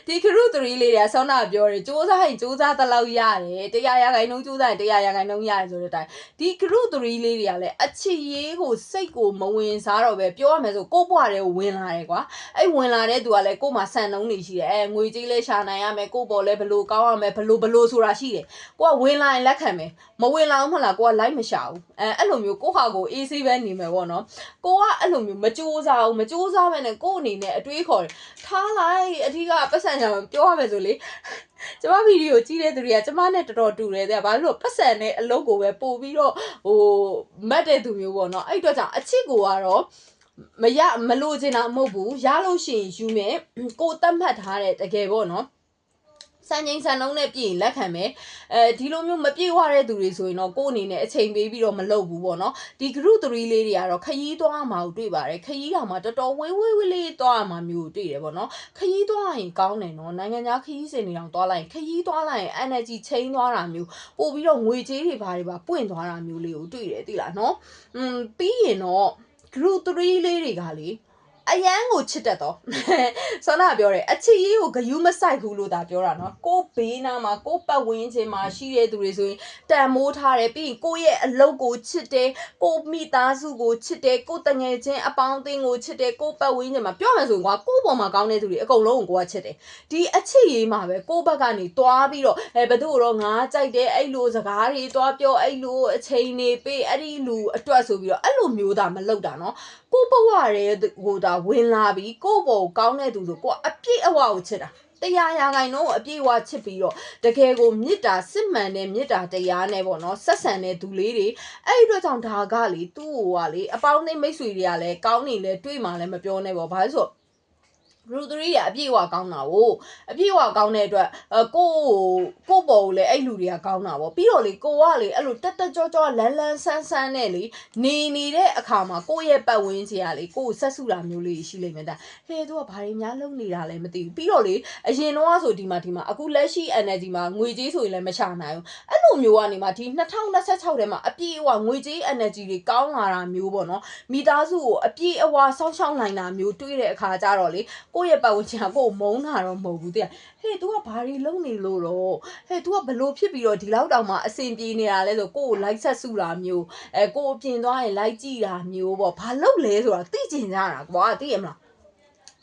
ဒီခရု3လေးတွေကစောနာပြောတယ်ကြိုးစားရင်ကြိုးစားတဲ့လောက်ရတယ်100%ကြိုးစားရင်100%ရတယ်ဆိုတဲ့အတိုင်းဒီခရု3လေးတွေကလည်းအချစ်ရေးကိုစိတ်ကိုမဝင်စားတော့ပဲပြောရမယ်ဆိုကို့ဘွားတွေကိုဝင်လာတယ်ကွာအဲ့ဝင်လာတဲ့သူကလည်းကို့မှာစံနှုန်းတွေရှိတယ်ငွေကြေးလေးရှာနိုင်ရမယ်ကို့ပေါ်လဲဘလို့ကောင်းရမယ်ဘလို့ဆိုတာရှိတယ်ကိုကဝင်လာရင်လက်ခံမယ်မဝင်လာဘူးမလားကိုကလိုက်မရှာဘူးအဲ့လိုမျိုးကိုဟာကိုအေးဆေးပဲနေမယ်ပေါ့နော်ကိုကအဲ့လိုမျိုးမကြိုးစားဘူးမကြိုးစားပဲနဲ့ကို့အနေနဲ့အတွေးခေါ်တယ်ထားလိုက်အထီးကပတ်စံကြောင်ပြောရမယ်ဆိုလေကျမဗီဒီယိုကြည့်တဲ့သူတွေကကျမနဲ့တော်တော်တူတယ်တဲ့ဘာလို့ပတ်စံနဲ့အလုပ်ကိုပဲပို့ပြီးတော့မတ်တဲ့သူမျိုးပေါ့နော်အဲ့တော့ကြောင့်အချစ်ကိုကတော့မလို့ချင်တာမဟုတ်ဘူးရလို့ရှိရင်ယူမယ်ကိုတတ်မှတ်ထားတဲ့တကယ်ပေါ့နော်စံချိန်စံနှုန်းနဲ့ပြည်ရင်လက်ခံမယ်ဒီလိုမျိုးမပြေဝတဲ့သူတွေဆိုရင်တော့ကိုယ့်အနေနဲ့အချိန်ပေးပြီးတော့မလုပ်ဘူးပေါ့နော်ဒီ group 3လေးတွေကတော့ခရီးသွားမှာကိုတွေ့ပါတယ်ခရီးတော်မှာတော်တော်ဝေးလေးသွားမှာမျိုးတွေ့တယ်ပေါ့နော်ခရီးသွားရင်ကောင်းတယ်နော်နိုင်ငံခြားခရီးစဉ်တွေတောင်သွားလိုက်ရင်ခရီးသွားလိုက်ရင် energy ချိန်သွားတာမျိုးပို့ပြီးတော့ငွေကြေးတွေဘာတွေပါပွင့်သွားတာမျိုးလေးကိုတွေ့တယ်သိလားနော်ပြီးရင်တော့ group 3လေးတွေကလေအရန်ကိုချစ်တတ်တော့ဆောနာပြောတယ်အချစ်ရေးကိုဂယုမဆိုင်ဘူးလို့ဒါပြောတာနော်ကိုဘေးနားမှာကိုပတ်ဝန်းကျင်မှာရှိတဲ့သူတွေဆိုရင်တန်မိုးထားတယ်ပြီးရင်ကိုရဲ့အလုပ်ကိုချစ်တယ်ကိုမိသားစုကိုချစ်တယ်ကိုတငယ်ချင်းအပေါင်းအသင်းကိုချစ်တယ်ကိုပတ်ဝန်းကျင်မှာပြောမယ်ဆိုရင်ကွာကိုပေါ်မှာကောင်းတဲ့သူတွေအကုန်လုံးကိုကချစ်တယ်ဒီအချစ်ရေးမှာပဲကိုဘက်ကနေတွားပြီးတော့ဘယ်သူတော့ငါကြိုက်တယ်အဲ့လိုစကားတွေတွားပြောအဲ့လိုအချိန်နေပေးအဲ့ဒီလူအတွက်ဆိုပြီးတော့အဲ့လိုမျိုးသာမလုပ်တာနော်ကိုဘဝရဲဟိုဒါဝင်လာပြီးကိုဘောကောင်းတဲ့သူဆိုကိုအပြည့်အဝကိုချစ်တာ100%တော့အပြည့်အဝချစ်ပြီးတော့တကယ်ကိုမေတ္တာစစ်မှန်တဲ့မေတ္တာတရားနဲ့ပေါ့နော်ဆက်ဆံတဲ့သူလေးတွေအဲ့ဒီတော့ကြောင့်ဒါကလေသူ့ဟိုကလေအပေါင်းအသင်းမိတ်ဆွေတွေကလည်းကောင်းနေလဲတွေ့မှလည်းမပြောနဲ့ပေါ့ဘာလို့ဆိုgroup 3ရအပြည့်အဝကောင်းတာကိုအပြည့်အဝကောင်းတဲ့အတွက်ကိုပေါ်ကိုလည်းအဲ့လူတွေကကောင်းတာပေါ့ပြီးတော့လေကိုကလေအဲ့လိုတက်ကြောလန်းဆန်းနဲ့လေနေတဲ့အခါမှာကိုရဲ့ပတ်ဝန်းကျင်ကလေကိုဆက်စုတာမျိုးလေးရှိလိမ့်မယ်တဲ့ဟဲ့သူကဘာတွေများလုပ်နေတာလဲမသိဘူးပြီးတော့လေအရင်တော့ဆိုဒီမှာအခုလက်ရှိ energy မှာငွေကြေးဆိုရင်လည်းမချနိုင်ဘူးအဲ့လိုမျိုးကနေမှဒီ2026ထဲမှာအပြည့်အဝငွေကြေး energy တွေကောင်းလာတာမျိုးပေါ့နော်မိသားစုကိုအပြည့်အဝစောင့်ရှောက်နိုင်တာမျိုးတွေ့တဲ့အခါကျတော့လေကိုယ့်ရဲ့ပတ်ဝန်းကျင်ကကိုယ်မုန်းတာတော့မဟုတ်ဘူးတဲ့ဟဲ့ तू ကဘာတွေလုပ်နေလို့တော့ဟဲ့ तू ကဘလို့ဖြစ်ပြီးတော့ဒီလောက်တောင်မှအဆင်ပြေနေတာလဲဆိုကိုယ်ကိုလိုက်ဆက်စုတာမျိုးကိုယ်အပြင်သွားရင်လိုက်ကြည့်တာမျိုးပေါ့ဘာလုပ်လဲဆိုတာသိကျင်ကြတာကွာသိရမလား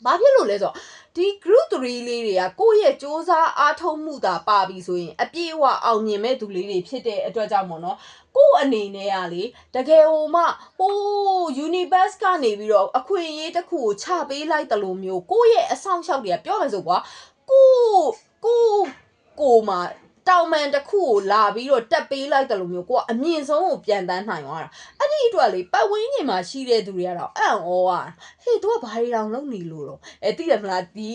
ဘာဖြစ်လို့လဲဆိုတော့ဒီ group 3လေးတွေကကိုယ့်ရဲ့စ조사အားထုတ်မှုသာပါပြီဆိုရင်အပြည့်အဝအောင်မြင်မဲ့သူလေးတွေဖြစ်တဲ့အတွက်ကြောင့်ပေါ့နော်ကိုယ့်အနေနဲ့ကလေတကယ်ဟိုမှဟို universe ကနေပြီးတော့အခွင့်အရေးတစ်ခုကိုချပေးလိုက်တယ်လို့မျိုးကိုယ့်ရဲ့အဆောင်ရှောက်တွေကပြောရဆိုကွာကိုမှာတောင်မန်တစ်ခုကိုလာပြီးတော့တက်ပေးလိုက်တယ်လို့မျိုးကိုကအမြင့်ဆုံးကိုပြန်တန်းနိုင်သွားတာအဲ့ဒီအတွက်လေပတ်ဝန်းကျင်မှာရှိတဲ့သူတွေကတော့အံ့ဩရဟေး तू ကဘာတွေတောင်လုပ်နေလို့တော့သိတယ်မလားဒီ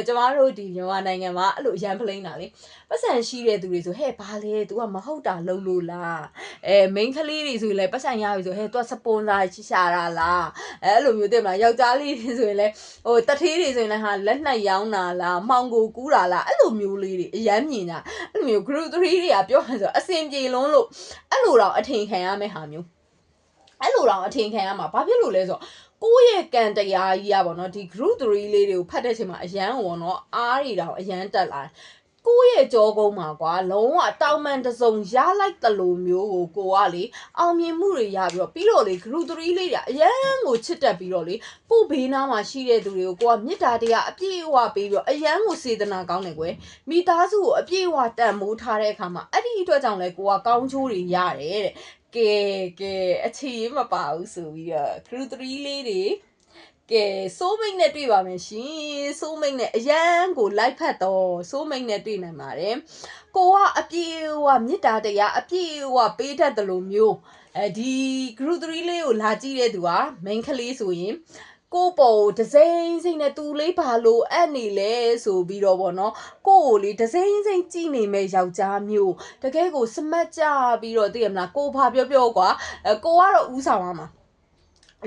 ကျမတို့ဒီမြန်မာနိုင်ငံမှာအဲ့လိုအရန်ဖလိမ့်တာလေပတ်စံရှိတဲ့သူတွေဆိုဟဲ့ဘာလဲ तू ကမဟုတ်တာလုပ်လို့လားမိန်းကလေးတွေဆိုရင်လည်းပတ်စံရပြီဆိုဟဲ့ तू ကစပွန်ဆာရှာတာလားအဲ့လိုမျိုးသိမလားယောက်ျားလေးတွေဆိုရင်လည်းဟိုတထေးတွေဆိုရင်လည်းဟာလက်နှက်ရောင်းတာလားမှောင်ကိုကူးတာလားအဲ့လိုမျိုးလေးတွေအရန်မြင်တာအဲ့လိုမျိုး group 3တွေကပြောမှဆိုအစင်ပြေလုံးလို့အဲ့လိုတော့အထင်ခံရမယ့်ဟာမျိုးအဲ့လိုတော့အထင်ခံရမှာဘာဖြစ်လို့လဲဆိုတော့ကိုယ့်ရဲ့ကံတရားကြီးอ่ะဗောနော်ဒီ group 3လေးတွေကိုဖတ်တဲ့အချိန်မှာအရန်ဟောနော်အားတွေတောင်အရန်တက်လာကိုယ့်ရဲ့ကြောကုန်းမှာကွာလုံးဝတောင်မန်တစုံရလိုက်တလို့မျိုးကိုကလေအောင်မြင်မှုတွေရပြီးတော့လေ group 3လေးတွေအရန်ကိုချစ်တက်ပြီးတော့လေပို့ဘေးနားမှာရှိတဲ့သူတွေကိုကိုကမေတ္တာတရားအပြည့်အဝပေးပြီးတော့အရန်ကိုစေတနာကောင်းတယ်ကွယ်မိသားစုကိုအပြည့်အဝတန်မိုးထားတဲ့အခါမှာအဲ့ဒီအတွက်ကြောင့်လေကိုကကောင်းချိုးတွေရတယ်တဲ့ကဲအခြေရေးမပါဘူးဆိုပြီးတော့ group 3လေးတွေကဲစိုးမိတ်နဲ့တွေ့ပါမယ်ရှင်စိုးမိတ်နဲ့အရန်ကိုလိုက်ဖတ်တော့စိုးမိတ်နဲ့တွေ့နိုင်ပါတယ်ကိုကအပြည့်အဝမေတ္တာတရားအပြည့်အဝပေးတတ်တယ်လို့မျိုးဒီ group 3လေးကိုလာကြည့်တဲ့သူက main ကလေးဆိုရင်ကိုပေါ်ဒစိမ့်စိမ့်နဲ့သူလေးဘာလို့အဲ့နေလဲဆိုပြီးတော့ဗောနော်ကိုလေဒစိမ့်စိမ့်ကြည့်နေမဲ့ယောက်ျားမျိုးတကယ်ကိုစမတ်ကြပြီးတော့သိရမလားကိုဘာပြောကွာကိုကတော့ဥဆောင်ရမှာ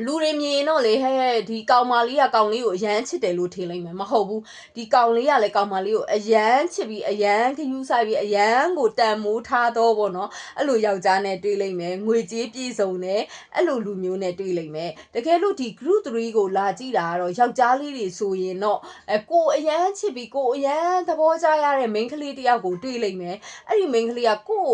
လူတွေမြင်တော့လေဟဲ့ဒီကောင်မလေးကကောင်လေးကိုအရန်ချစ်တယ်လို့ထင်လိုက်မယ်မဟုတ်ဘူးဒီကောင်လေးကလည်းကောင်မလေးကိုအရန်ချစ်ပြီးအရန်ခယူးဆိုင်ပြီးအရန်ကိုတန်မိုးထားတော့ဗောနော်အဲ့လိုယောက်ျားနဲ့တွေ့လိုက်မယ်ငွေကြေးပြည့်စုံတယ်အဲ့လိုလူမျိုးနဲ့တွေ့လိုက်မယ်တကယ်လို့ဒီ group 3ကိုလာကြည့်တာကတော့ယောက်ျားလေးတွေဆိုရင်တော့ကိုအရန်ချစ်ပြီးကိုအရန်သဘောကျရတဲ့ main ကလေးတယောက်ကိုတွေ့လိုက်မယ်အဲ့ဒီ main ကလေးကကို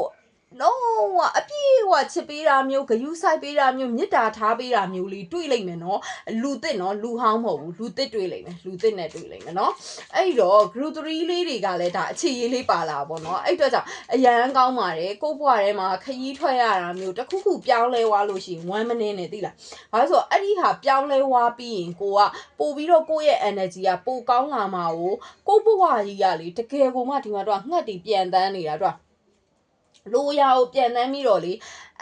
လုံးဝအပြည့်ဝချစ်ပေးတာမျိုးဂယုဆိုင်ပေးတာမျိုးမေတ္တာထားပေးတာမျိုးလေးတွေ့လိုက်မယ်နော်လူသစ်နော်လူဟောင်းမဟုတ်ဘူးလူသစ်တွေ့လိုက်မယ်လူသစ်နဲ့တွေ့လိုက်မယ်နော်အဲ့တော့ group 3လေးတွေကလည်းဒါအခြေရေးလေးပါလာပါတော့အဲ့တော့ကြောင့်အရန်ကောင်းပါတယ်ကိုယ့်ဘဝထဲမှာခရီးထွက်ရတာမျိုးတစ်ခုခုပြောင်းလဲသွားလို့ရှိရင်1 minute နဲ့သိလားဘာလို့ဆိုတော့အဲ့ဒီဟာပြောင်းလဲသွားပြီးရင်ကိုကပို့ပြီးတော့ကိုယ့်ရဲ့ energy ကပိုကောင်းလာမှာကိုယ့်ဘဝကြီးကလေတကယ်ကိုမှဒီမှာတော့ငှက်တီပြန်တန်းနေတာတော့လိုရာကိုပြန်တန်းပြီးတော့လေ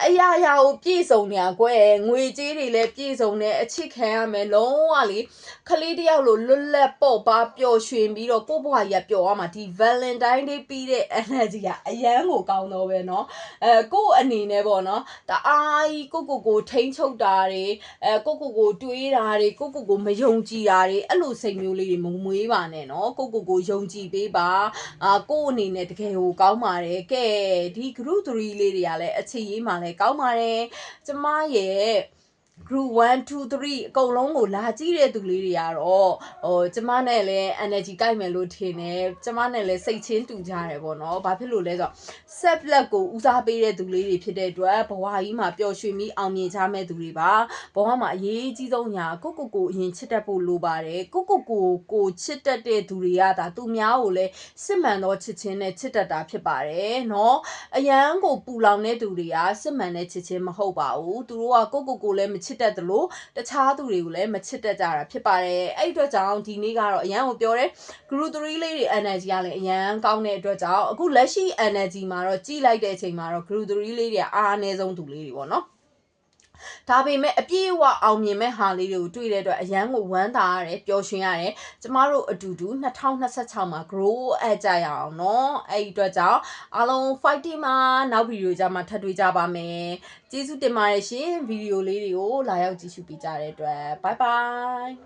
အရာရာကိုပြည့်စုံနေကွယ်ငွေကြေးတွေလည်းပြည့်စုံနေအချစ်ခံရမယ်လုံးဝလေခလေးတယောက်လိုလွတ်လပ်ပေါ့ပါပျော်ရွှင်ပြီးတော့ကိုယ့်ဘဝကြီးကပျော်သွားမှာဒီ Valentine Day ပြီးတဲ့ energy ကအရန်ကိုကောင်းတော့ပဲเนาะကိုယ့်အနေနဲ့ပေါ့เนาะတအားကြီးကိုထိန်းချုပ်တာတွေကိုတွေးတာတွေကိုမယုံကြည်တာတွေအဲ့လိုစိတ်မျိုးလေးတွေမမွေးပါနဲ့เนาะကိုယုံကြည်ပေးပါကိုယ့်အနေနဲ့တကယ်ကိုကောင်းပါတယ်ကဲဒီ group 3လေးတွေကလည်းအခြေရေးမှာလည်းကောင်းပါတယ်ကျမရဲ့ group 1 2 3အကုန်လုံးကိုလာကြည့်တဲ့သူလေးတွေကတော့ကျမနဲ့လည်း energy ကိုက်မယ်လို့ထင်တယ်ကျမနဲ့လည်းစိတ်ချင်းတူကြတယ်ပေါ့နော်ဘာဖြစ်လို့လဲဆိုတော့ set block ကိုဦးစားပေးတဲ့သူလေးတွေဖြစ်တဲ့အတွက်ဘဝကြီးမှာပျော်ရွှင်ပြီးအောင်မြင်ကြမဲ့သူတွေပါဘဝမှာအရေးကြီးဆုံးညာကိုအရင်ချစ်တတ်ဖို့လိုပါတယ်ကိုချစ်တတ်တဲ့သူတွေကဒါသူများကိုလည်းစစ်မှန်သောချစ်ချင်းနဲ့ချစ်တတ်တာဖြစ်ပါတယ်နော်အရန်ကိုပူလောင်တဲ့သူတွေကစစ်မှန်တဲ့ချစ်ချင်းမဟုတ်ပါဘူးသူတို့ကကိုလည်းမချစ်တတ်တယ်လို့တခြားသူတွေကိုလည်းမချစ်တတ်ကြတာဖြစ်ပါတယ်အဲ့အတွက်ကြောင့်ဒီနေ့ကတော့အရန်ကိုပြောတယ် group 3လေးတွေ energy ကလည်းအရန်ကောင်းတဲ့အတွက်ကြောင့်အခုလက်ရှိ energy မှာတော့ကြည့်လိုက်တဲ့အချိန်မှာတော့ group 3လေးတွေကအားအနည်းဆုံးသူလေးတွေပေါ့နော်ဒါပေမဲ့အပြည့်အဝအောင်မြင်မဲ့ဟာလေးတွေကိုတွေ့တဲ့အတွက်အရန်ကိုဝမ်းသာရတယ်ပျော်ရွှင်ရတယ်ကျမတို့အတူတူ2026မှာ grow အကြရအောင်เนาะအဲ့ဒီအတွက်ကြောင့်အားလုံး fighting မှာနောက်ဗီဒီယိုကြမှာထပ်တွေ့ကြပါမယ်ကျေးဇူးတင်ပါတယ်ရှင်ဗီဒီယိုလေးတွေကိုလာရောက်ကြည့်ရှုပေးကြတဲ့အတွက် bye bye